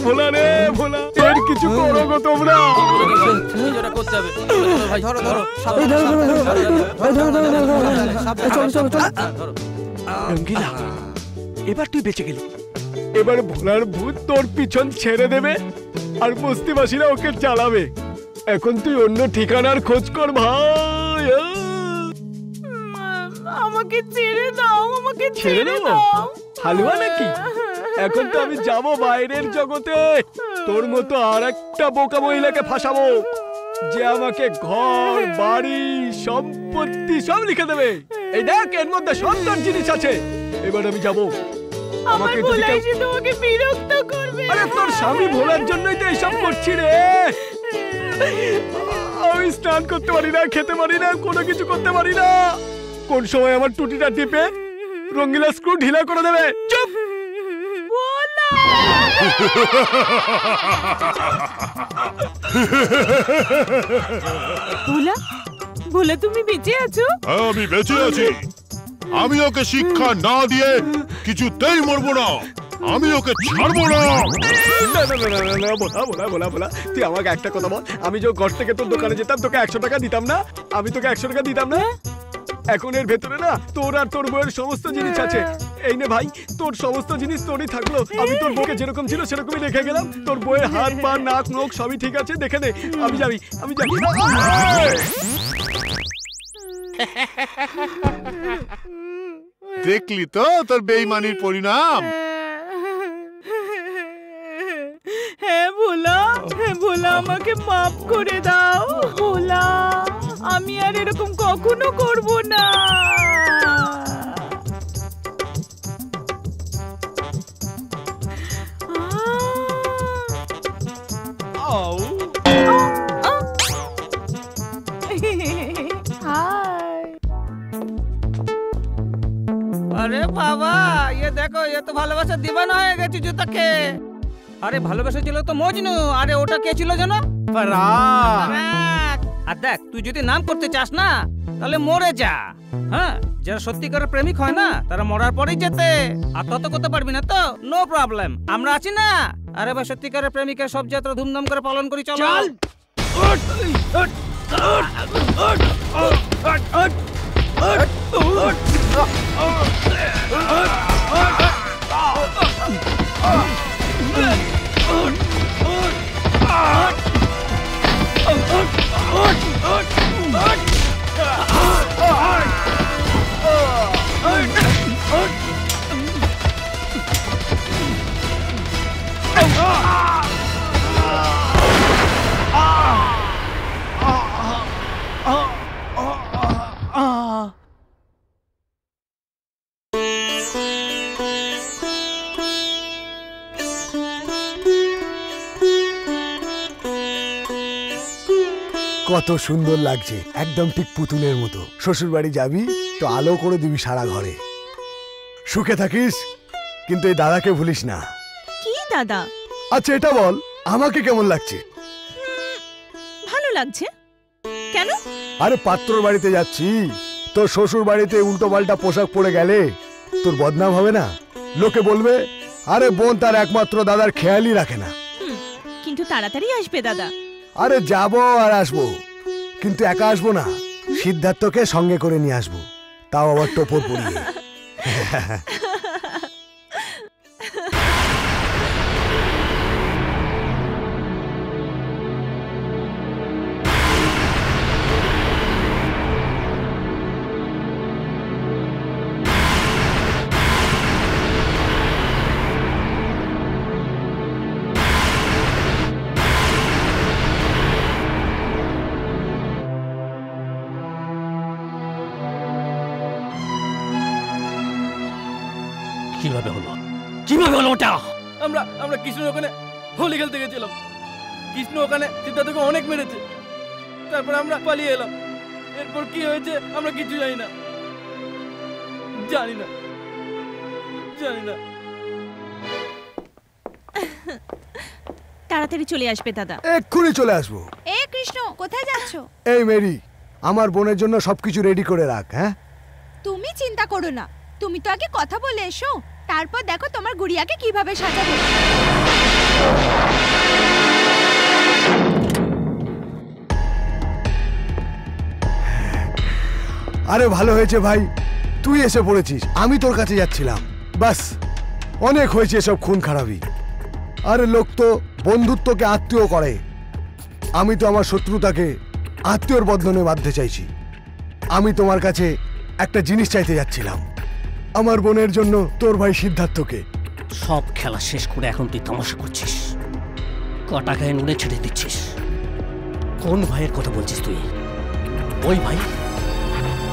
ভোলা রে ভোলা, এর কিছু করো গো তোমরা। রঙ্গিলা, এবার তুই বেঁচে গেলি। এবার ভোলার ভূত তোর পিছন ছেড়ে দেবে আর বস্তিবাসীরা ওকে চালাবে। এখন তুই অন্য ঠিকানার খোঁজ কর ভাই। আমাকে ছেড়ে দাও, আমাকে ছেড়ে ছেড়ে দাও? দাও। হালুয়া নাকি? এখন তো আমি যাব বাইরের জগতে, তোর মতো আর একটা বোকা মহিলাকে ফাঁসাবো যে আমাকে ঘর বাড়ি সম্পত্তি সব লিখে দেবে। এই দেখ, এর মধ্যে সুন্দর জিনিস আছে। এবার আমি যাব। আমার ভোলা এসে তোমাকে বিরক্ত করবে। আরে তোর স্বামী ভোলার জন্যই তো এইসব করছি রে। আমি স্নান করতে পারি না, খেতে পারি না, কোনো কিছু করতে পারি না। কোন সময় আমার টুটিটা টিপে রঙ্গিলা স্ক্রু ঢিলা করে দেবে। চুপ। ভোলা, ভোলা তুমি বেঁচে আছো? আমি বেঁচে আছি। আমি ওকে শিক্ষা না দিয়ে কিছুতেই মরবো না। আমি ওকে ছাড়বো না। ভোলা, তুই আমাকে একটা কথা বল, আমি যে ঘর থেকে তোর দোকানে যেতাম তোকে 100 টাকা দিতাম না? আমি তোকে 100 টাকা দিতাম না? এখন এর ভেতরে না তোর আর তোর বউয়ের সমস্ত জিনিস আছে। এই নে ভাই, তোর সমস্ত জিনিস তোরই থাকলো। আমি তোর বউকে যেরকম ছিল সেরকমই রেখে গেলাম। তোর বউয়ের হাত পা নাক নখ সবই ঠিক আছে, দেখে নে। আমি যাবি। দেখলি তো তোর বেঈমানির পরিণাম। হ্যাঁ ভোলা, হ্যাঁ ভোলা, আমাকে মাফ করে দাও ভোলা। আমি আর এরকম কখনো করব না। আরে বাবা, ये देखो, ये तो ভালোবাসা দিবানা হয়ে গেছে জুতাকে। আরে ভালোবাসা ছিল তো মজনু। আরে ওটা কে ছিল জানো? ফারাক। আর দেখ, তুই যদি নাম করতে চাস না তাহলে মরে যা। হ্যাঁ, যারা সত্যিকারের প্রেমিক হয় না তারা মরার পরেই যেতে। আর তত করতে পারবি না তো নো প্রবলেম, আমরা আছি না। আরে ভাই, সত্যিকারের প্রেমিকের সব যাত্রা ধুমধাম করে পালন করি। চল কত সুন্দর লাগছে, একদম ঠিক পুতুলের মতো। শ্বশুর বাড়ি যাবি তো আলো করে দিবি সারা ঘরে। সুখে থাকিস, কিন্তু এই দাদাকে ভুলিস না। কি দাদা? আচ্ছা এটা বল, আমাকে কেমন লাগছে? ভালো লাগছে। কেন? আরে পাত্রর বাড়িতে যাচ্ছি, তোর শ্বশুর বাড়িতে উল্টো পাল্টা পোশাক পরে গেলে তোর বদনাম হবে না? লোকে বলবে আরে বোন তার একমাত্র দাদার খেয়ালই রাখে না। কিন্তু তাড়াতাড়ি আসবে দাদা। আরে যাবো আর আসবো, কিন্তু একা আসবো না, সিদ্ধার্থকে সঙ্গে করে নিয়ে আসবো, তাও আবার টোপর পরিয়ে। কিভাবে হলো? কিভাবে হলো ওটা? আমরা কৃষ্ণর ওখানে হোলি খেলতে গেছিলাম। কৃষ্ণ ওখানে সিদ্ধার্থকে অনেক মেরেছে। তারপর আমরা পালিয়ে এলাম। এরপর কি হয়েছে আমরা কিছু জানি না। তাড়াতাড়ি চলে আসবে দাদা। এক্ষুনি চলে আসবো। এ কৃষ্ণ, কোথায় যাচ্ছ? এই মেরি, আমার বোনের জন্য সবকিছু রেডি করে রাখ। হ্যাঁ, তুমি চিন্তা করো না, তুমি তো আগে কথা বলে এসো, তারপর দেখো তোমার গুড়িয়াকে কিভাবে সাজাবো। আরে ভালো হয়েছে ভাই, তুই এসে পড়েছিস। আমি তোর কাছে যাচ্ছিলাম। বাস, অনেক হয়েছে সব খুন খারাপি। আরে লোক তো বন্ধুত্বকে আত্মীয় করে, আমি তো আমার শত্রুতাকে আত্মীয়র বদনে বাঁধতে চাইছি। আমি তোমার কাছে একটা জিনিস চাইতে যাচ্ছিলাম, আমার বোনের জন্য তোর ভাই সিদ্ধার্থকে। সব খেলা শেষ করে এখন তুই তামাশা করছিস, কটা গায়ে নুনে ছেড়ে দিচ্ছিস। কোন ভাইয়ের কথা বলছিস তুই? ওই ভাই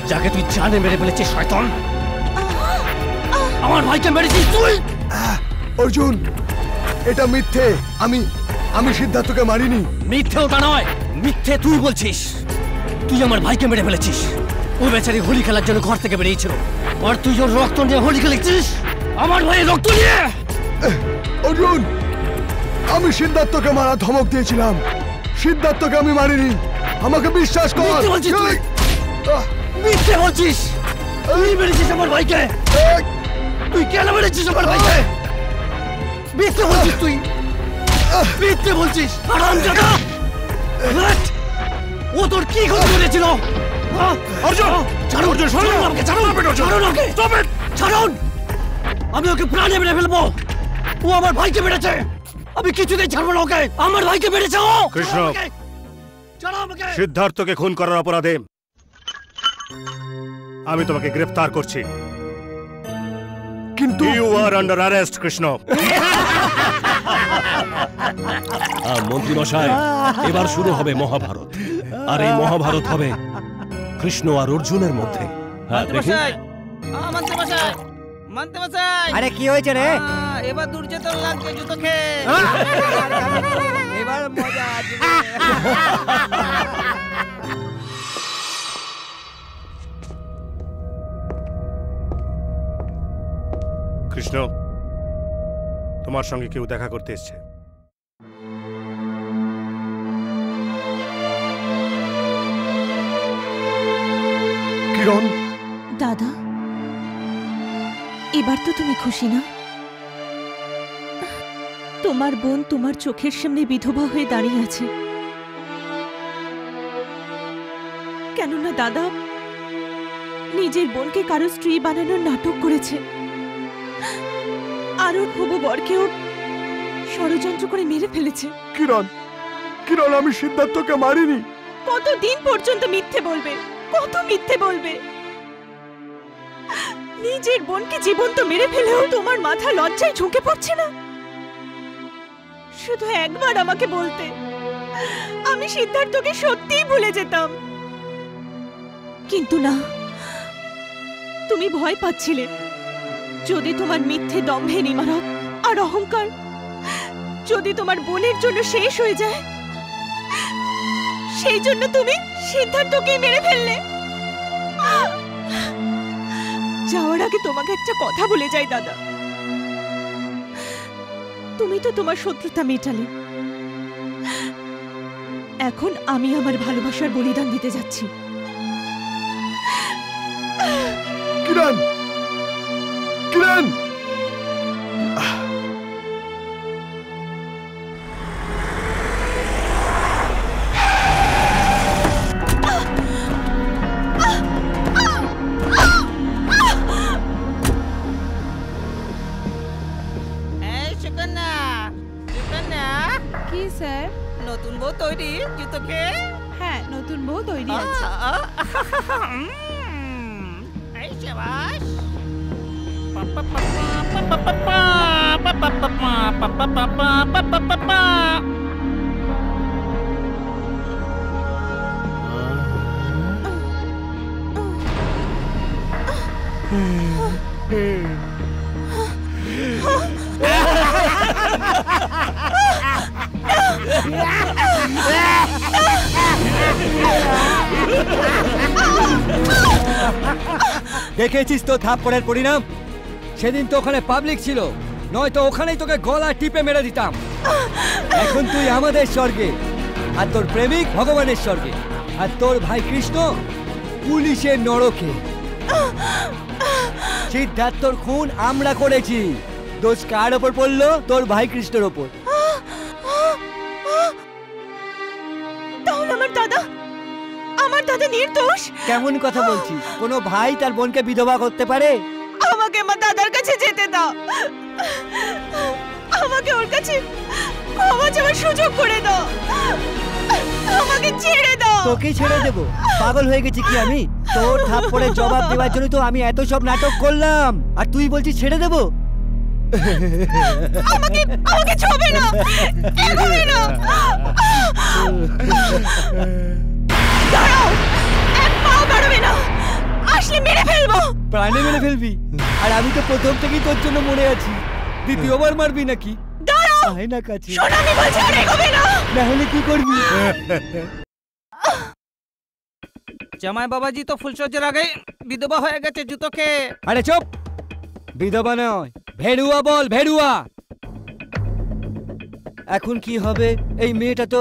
যাকে তুই জানে মেরে ফেলেছিস শয়তান। আমার ভাইকে মেরেছিস তুই। অর্জুন, এটা মিথ্যে। আমি সিদ্ধার্থকে মারিনি। মিথ্যে ওটা নয়, মিথ্যে তুই বলছিস। তুই আমার ভাইকে মেরে ফেলেছিস। ও বেচারি হোলি খেলার জন্য ঘর থেকে বেরিয়েছিল, আর তুই ওর রক্ত নিয়ে হোলি খেলেছিস, আমার ভাইয়ের রক্ত নিয়ে। অর্জুন, আমি সিদ্ধার্থকে মারা ধমক দিয়েছিলাম, সিদ্ধার্থকে আমি মারিনি, আমাকে বিশ্বাস কর। মিথ্যে বলছিস তুই, মিথ্যে বলছিস। তুই মেরেছিস আমার ভাইকে, তুই কেন মেরেছিস আমার ভাইকে? মিথ্যে বলছিস তুই, মিথ্যে বলছিস। হারামজাদা, ও তোর কি ক্ষতি করেছিল? অর্জুন, ছাড়ুন, অর্জুন, শোনো আমাকে, ছাড়ুন, ছাড়ুন ওকে, ছাড়ুন। আমি ওকে প্রাণে মেরে ফেলবো। ও আমার ভাইকে মেরেছে, আমি কিছুতেই ছাড়বো না ওকে। আমার ভাইকে মেরেছে ও। কৃষ্ণ, সিদ্ধার্থকে খুন করার অপরাধে আমি তোমাকে গ্রেফতার করছি, কিন্তু you are under arrest Krishna. মন্ত্রী মশাই, এবার শুরু হবে মহাভারত, আর এই মহাভারত হবে কৃষ্ণ আর অর্জুনের মধ্যে। হ্যাঁ, দেখি। আরে কি হয়েছে রে? এবার দুর্যোধন লাগছে জুতো খেয়ে। এবার মজা আসবে। কৃষ্ণ, তোমার সঙ্গে কেউ দেখা করতে এসছে। কিরণ, দাদা, এবার তো তুমি খুশি না? তোমার বোন তোমার চোখের সামনে বিধবা হয়ে দাঁড়িয়ে আছে। কেননা দাদা নিজের বোনকে কারো স্ত্রী বানানোর নাটক করেছে, আর ওর হবু বরকেও ষড়যন্ত্র করে মেরে ফেলেছে। কিরণ, কিরণ, আমি সিদ্ধার্থকে মারিনি। কতদিন পর্যন্ত মিথ্যে বলবে? কত মিথ্যে বলবে? নিজের বোনকে জীবন্ত মেরে ফেলেও তোমার মাথা লজ্জায় ঝুঁকে পড়ছে না? শুধু একবার আমাকে বলতে, আমি সিদ্ধার্থকে সত্যিই ভুলে যেতাম। কিন্তু না, তুমি ভয় পাচ্ছিলে যদি তোমার মিথ্যে দম্ভের ইমারত আর অহংকার যদি তোমার বোনের জন্য শেষ হয়ে যায়, সেই জন্য তুমি সিদ্ধার্থকে মেরে ফেললে। যাওয়ার আগে তোমাকে একটা কথা বলে যাই দাদা, তুমি তো তোমার শত্রুতা মেটালে, এখন আমি আমার ভালোবাসার বলিদান দিতে যাচ্ছি। কিরণ, কিরণ, কি স্যার? নতুন বউ তৈরি জুতো খেয়ে? হ্যাঁ, নতুন বউ তৈরি আছে। এই শাবাশ। দেখেছিস তো থাপ্পড়ের পরিণাম? সেদিন তো ওখানে পাবলিক ছিল, নয়তো ওখানেই তোকে গলা টিপে মেরে দিতাম। এখন তুই আমাদের স্বর্গে, আর তোর প্রেমিক ভগবানের স্বর্গে, আর তোর ভাই কৃষ্ণ পুলিশের নরকে। সিদ্ধার্থর খুন আমরা করেছি, দোষ কার ওপর পড়লো? তোর ভাই কৃষ্ণের ওপর। তাহলে আমার দাদা নির্দোষ? কেমন কথা বলছিস? কোনো ভাই তার বোনকে বিধবা করতে পারে? আমাকে আমার দাদার কাছে যেতে দাও, আমাকে ওর কাছে ক্ষমা চাওয়ার সুযোগ করে দাও, আমাকে ছেড়ে দাও। তোকে ছেড়ে দেবো? পাগল হয়ে গেছি কি আমি? তোর থাপ্পড়ের জবাব দেওয়ার জন্য তো আমি এত সব নাটক করলাম, আর তুই বলছিস ছেড়ে দেবো? আমাকে ছবে না, এভাবে না। দাঁড়াও, এক পাও বাড়াবে না, আসলে মেরে ফেলবো। প্রাণে মেরে ফেলবি? আর আমি তো প্রথম থেকেই তোর জন্য মরে আছি, দ্বিতীয়বার মারবি নাকি? দাঁড়াও, আয় না কাছে। শোন, আমি বলছি আর এগোবে না। না হলে কি করবি? জামাই বাবাজি তো ফুলসজ্জার আগে বিধবা হয়ে গেছে জুতো খেয়ে। আরে চুপ, বিধবা নয়, ভেড়ুয়া বল, ভেড়ুয়া। এখন কি হবে? এই মেয়েটা তো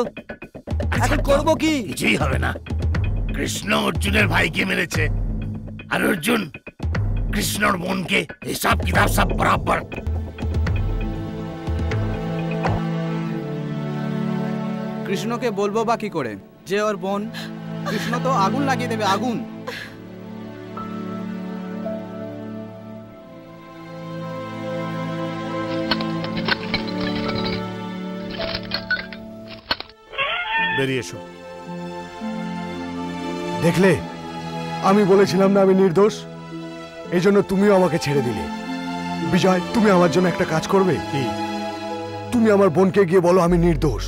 এখন করবো কি? কিছুই হবে না। কৃষ্ণ অর্জুনের ভাইকে মেরেছে, আর অর্জুন কৃষ্ণর বোনকে। হিসাব কিতাব সব বরাবর। কৃষ্ণকে বলবো বা কি করে যে ওর বোন? কৃষ্ণ তো আগুন লাগিয়ে দেবে, আগুন। বেরিয়ে এসো। দেখলে, আমি বলেছিলাম না আমি নির্দোষ? এই জন্য তুমিও আমাকে ছেড়ে দিলে। বিজয়, তুমি আমার জন্য একটা কাজ করবে কি? তুমি আমার বোনকে গিয়ে বলো আমি নির্দোষ।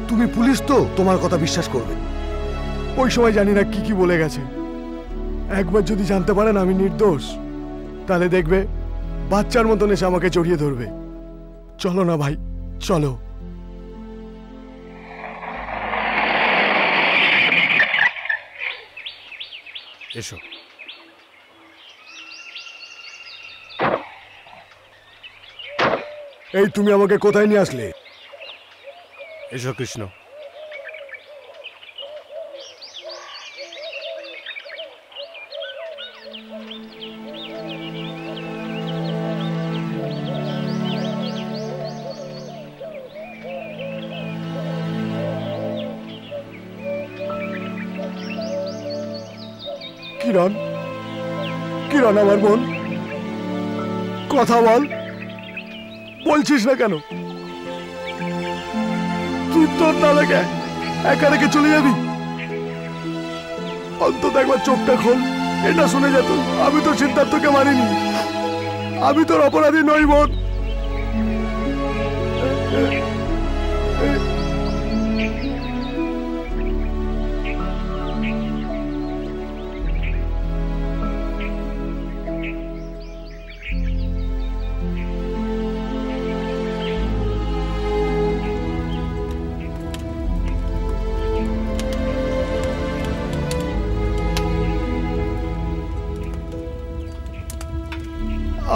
তুমি পুলিশ তো, তোমার কথা বিশ্বাস করবে। ওই সময় জানি না কি কি বলে গেছে। একবার যদি জানতে পারেন আমি নির্দোষ, তাহলে দেখবে বাচ্চার মতন এসে আমাকে জড়িয়ে ধরবে। চলো না ভাই, চলো। এসো। এই তুমি আমাকে কোথায় নিয়ে আসলে? এসো কৃষ্ণ। কিরণ, কিরণ আমার বোন, কথা বল। বলছিস না কেন? তুই তোর দাদাকে একা রেখে চলে যাবি? অন্তত একবার চোখটা খোল, এটা শুনে যেত আমি তো সিদ্ধার্থকে মারিনি। আমি তোর অপরাধী নই বোন।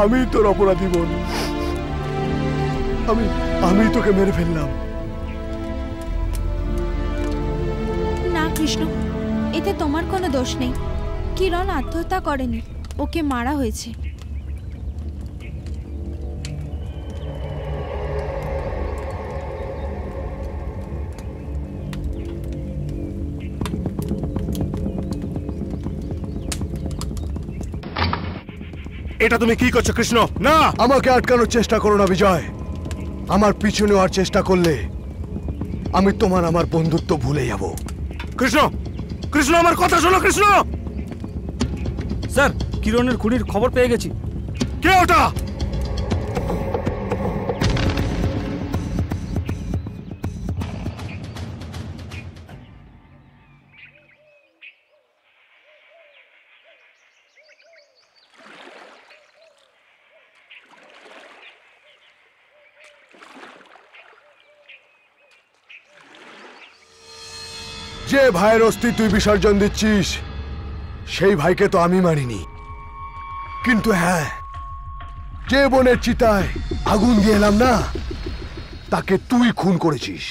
আমি তোর অপরাধী বোন। আমি তোকে মেরে ফেললাম। না কৃষ্ণ, এতে তোমার কোনো দোষ নেই। কিরণ আত্মহত্যা করেনি, ওকে মারা হয়েছে। এটা তুমি কি করছো কৃষ্ণ? না, আমাকে আটকানোর চেষ্টা করো না বিজয়। আমার পিছু নেওয়ার চেষ্টা করলে আমি আমার বন্ধুত্ব ভুলে যাব। কৃষ্ণ, কৃষ্ণ আমার কথা শোনো কৃষ্ণ। স্যার, কিরণের খুনির খবর পেয়ে গেছি। কে ওটা? যে ভাইয়ের অস্তিত্ব তুই বিসর্জন দিচ্ছিস, সেই ভাইকে তো আমি মারিনি। কিন্তু হ্যাঁ, যে বোনের চিতায় আগুন দিয়ে এলাম না, তাকে তুই খুন করেছিস।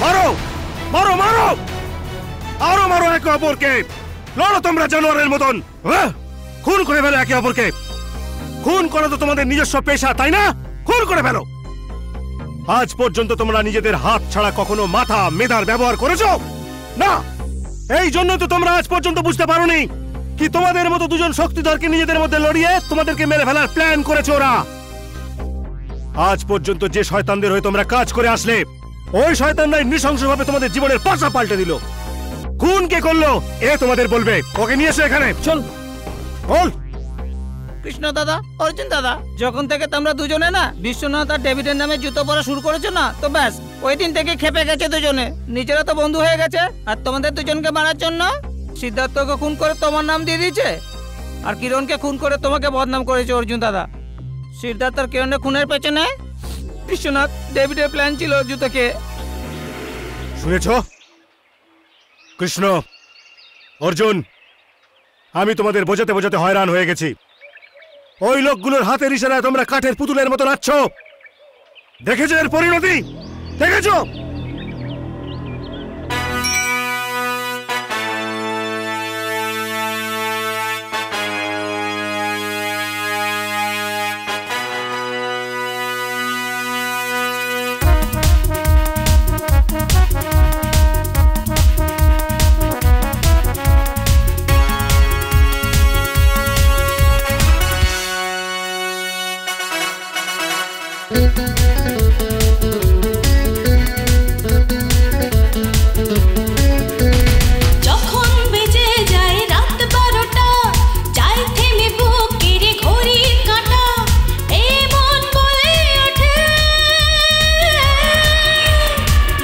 মারো মারো মারো, আরো মারো একে অপরকে। লড়ো তোমরা জানোয়ারের মতন। খুন করে ফেলো একে অপরকে। খুন করা তো তোমাদের নিজস্ব পেশা, তাই না? খুন করে ফেলো। আজ পর্যন্ত তোমরা নিজেদের হাত ছাড়া কখনো মাথা মেধার ব্যবহার করেছো না। এই জন্য তো তোমরা আজ পর্যন্ত বুঝতে পারোনি কি তোমাদের মতো দুজন শক্তিধরকে নিজেদের মধ্যে লড়িয়ে তোমাদেরকে মেরে ফেলার প্ল্যান করেছে ওরা। আজ পর্যন্ত যে শয়তানদের হয়ে তোমরা কাজ করে আসলে, ওই শয়তানরাই নৃশংসভাবে তোমাদের জীবনের পাশা পাল্টে দিল। খুন খুন কে করলো এ তোমাদের বলবে। ওকে নিয়ে এসো এখানে। চল বল। কৃষ্ণ দাদা, অর্জুন দাদা, যখন থেকে তোমরা দুজনে না বিশ্বনাথ আর ডেভিডের নামে জুতো পরা শুরু করেছো না, তো ব্যাস ওই দিন থেকে খেপে গেছে দুজনে। নিজেরা তো বন্ধু হয়ে গেছে, আর তোমাদের দুজনকে মারার জন্য সিদ্ধার্থকে খুন করে তোমার নাম দিয়ে দিয়েছে, আর কিরণকে খুন করে তোমাকে বদনাম করেছে অর্জুন দাদা। সিদ্ধার্থ আর কিরণের খুনের পেছনে বিশ্বনাথ ডেভিডের প্ল্যান ছিল জুতোকে। শুনেছ কৃষ্ণ, অর্জুন, আমি তোমাদের বোঝাতে বোঝাতে হয়রান হয়ে গেছি। ওই লোকগুলোর হাতের ইশারায় তোমরা কাঠের পুতুলের মতো নাচছ। দেখেছো এর পরিণতি? দেখেছো? যখন বেজে যায় রাত 12টা, যায় থেমে বুকের ঘড়ির কাঁটা, এই মন বলে ওঠে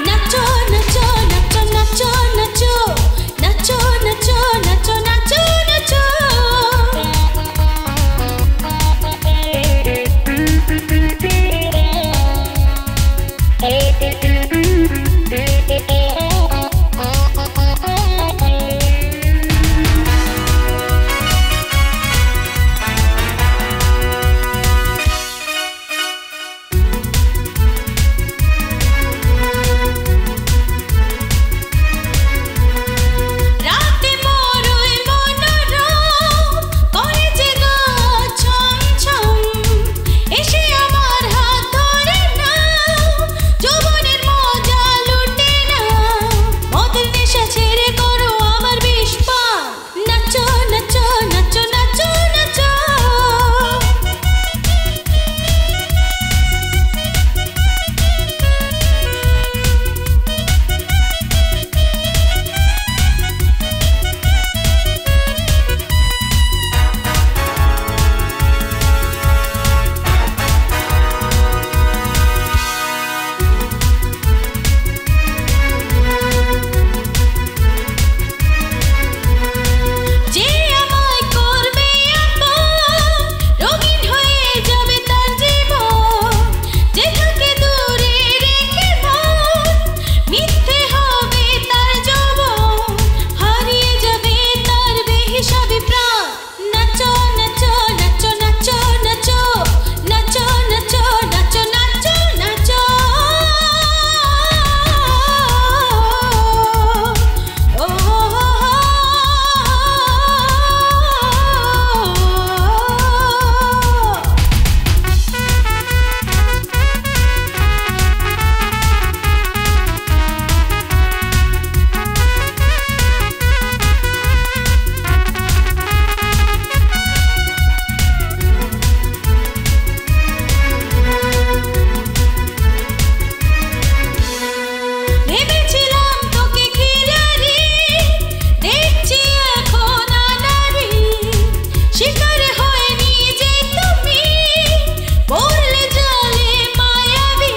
নাচো নাচো নাচো নাচো নাচো নাচো নাচো নাচো নাচো নাচো। রাতে বড়ই মনোরম করে যে গা ছম ছম, এসে আমার হাত ধরে নাও, যৌবনের মজা লুটে নাও, মদের নেশা ছেড়ে করো আমার বিষ পান, নাচো নাচো নাচো নাচো নাচো। যে আমায় করবে আপন, রঙিন হয়ে যাবে তার জীবন, যে থাকে দূরে রেখে মন, মিথ্যে হবে তার যৌবন, হারিয়ে যাবে তার বেহিসাবি প্রাণ, নাচো নাচো নাচো নাচো নাচো নাচো নাচো নাচো নাচো নাচো। ভেবেছিলাম তোকে খিলাড়ি, দেখছি এখন আনাড়ি, শিকার হয়নি যে তুমি, পড়লে জালে মায়াবী,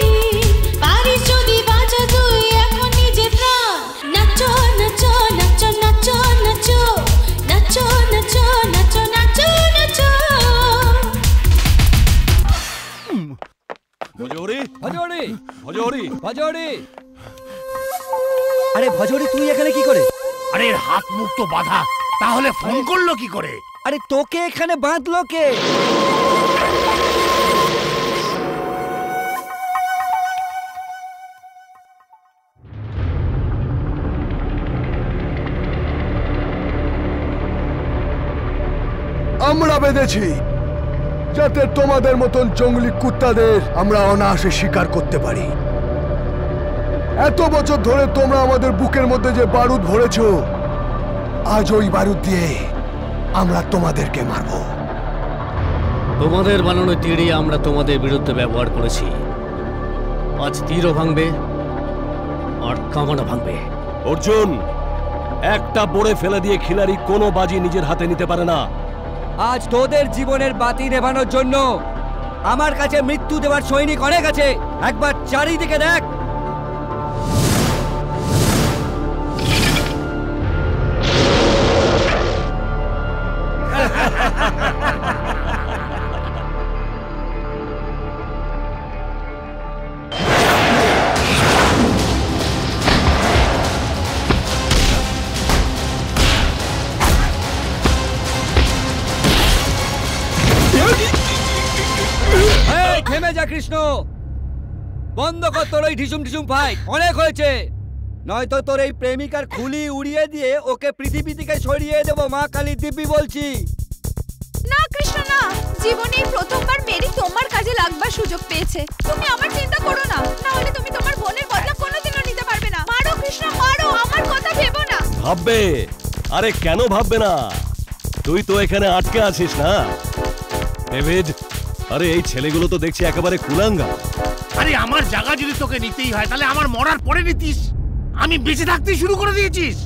পারিস যদি বাঁচা তুই এখন নিজে প্রাণ, নাচো নাচো নাচো নাচো নাচো নাচো নাচো নাচো নাচো নাচো। ভজহরি, ভজহরি, ভজহরি, ভজহরি। আরে ভজহরি, তুই এখানে কি করে? আরে এর হাত মুখ তো বাঁধা, তাহলে ফোন করলো কি করে? আরে তোকে এখানে বাঁধলো কে? আমরা বেঁধেছি যাতে তোমাদের মতন জঙ্গলি কুত্তাদের আমরা অনায়াসে শিকার করতে পারি। এত বছর ধরে তোমরা আমাদের বুকের মধ্যে যে বারুদ ভরেছ, আজ ওই বারুদ দিয়ে আমরা তোমাদেরকে মারব। তোমাদের বানানো তীরই আমরা তোমাদের বিরুদ্ধে ব্যবহার করেছি। আজ তীরও ভাঙবে আর কামানও ভাঙবে। অর্জুন, একটা বোড়ে ফেলে দিয়ে খিলাড়ি কোনো বাজি নিজের হাতে নিতে পারে না। আজ তোদের জীবনের বাতি নেভানোর জন্য আমার কাছে মৃত্যু দেওয়ার সৈনিক অনেক আছে। একবার চারিদিকে দেখ। থেমে যা কৃষ্ণ, বন্ধ কর তোর ওই ঢিসুম ঢিসুম ফাইট, অনেক হয়েছে। নয়তো তোর এই প্রেমিকার খুলি উড়িয়ে দিয়ে ওকে পৃথিবী থেকে সরিয়ে দেবো। মা কালী দিব্যি বলছি। না কৃষ্ণ না, জীবনে প্রথমবার মেরি তোমার কাজে লাগবার সুযোগ পেয়েছে। তুমি আমার চিন্তা করো না, না হলে তুমি তোমার বোনের বদলা কোনোদিনও নিতে পারবে না। মারো কৃষ্ণ মারো, আমার কথা ভেবো না। ভাববে? আরে কেন ভাববে না? তুই তো এখানে আটকে আছিস না ডেভিড। আরে এই ছেলেগুলো তো দেখছি একেবারে কুলাঙ্গা। আরে আমার জায়গা যদি তোকে নিতেই হয় তাহলে আমার মরার পরে নিতিস, আমি বেঁচে থাকতেই শুরু করে দিয়েছিস।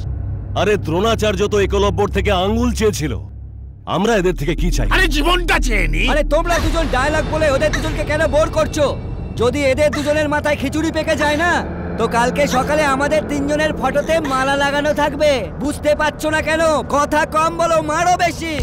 আরে দ্রোণাচার্য তো একলব্যর থেকে আঙ্গুল চেয়েছিল, আমরা এদের থেকে কি চাই? আরে জীবনটা চেয়ে নি। আরে তোমরা দুজন ডায়লগ বলে ওদের দুজনকে কেন বোর করছো? যদি এদের দুজনের মাথায় খিচুড়ি পেকে যায় না, তো কালকে সকালে আমাদের তিনজনের ফটোতে মালা লাগানো থাকবে। বুঝতে পারছো না কেন? কথা কম বলো, মারো বেশি।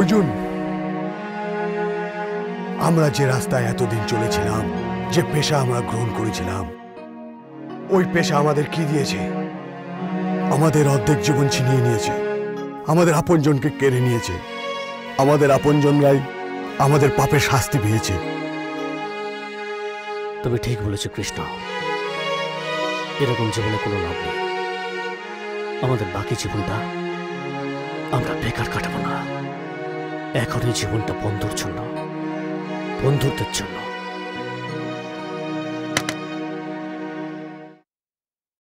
অর্জুন, আমরা যে রাস্তায় এতদিন চলেছিলাম, যে পেশা আমরা গ্রহণ করেছিলাম, ওই পেশা আমাদের কি দিয়েছে? আমাদের অর্ধেক জীবন ছিনিয়ে নিয়েছে, আমাদের আপনজনকে কেড়ে নিয়েছে, আমাদের আপনজনরাই আমাদের পাপের শাস্তি পেয়েছে। তুমি ঠিক বলেছ কৃষ্ণ, এরকম জীবনে কোনো লাভ নেই। আমাদের বাকি জীবনটা আমরা বেকার কাটাবো না। এখন এই জীবনটা বন্ধুর জন্য, বন্ধুত্বের জন্য।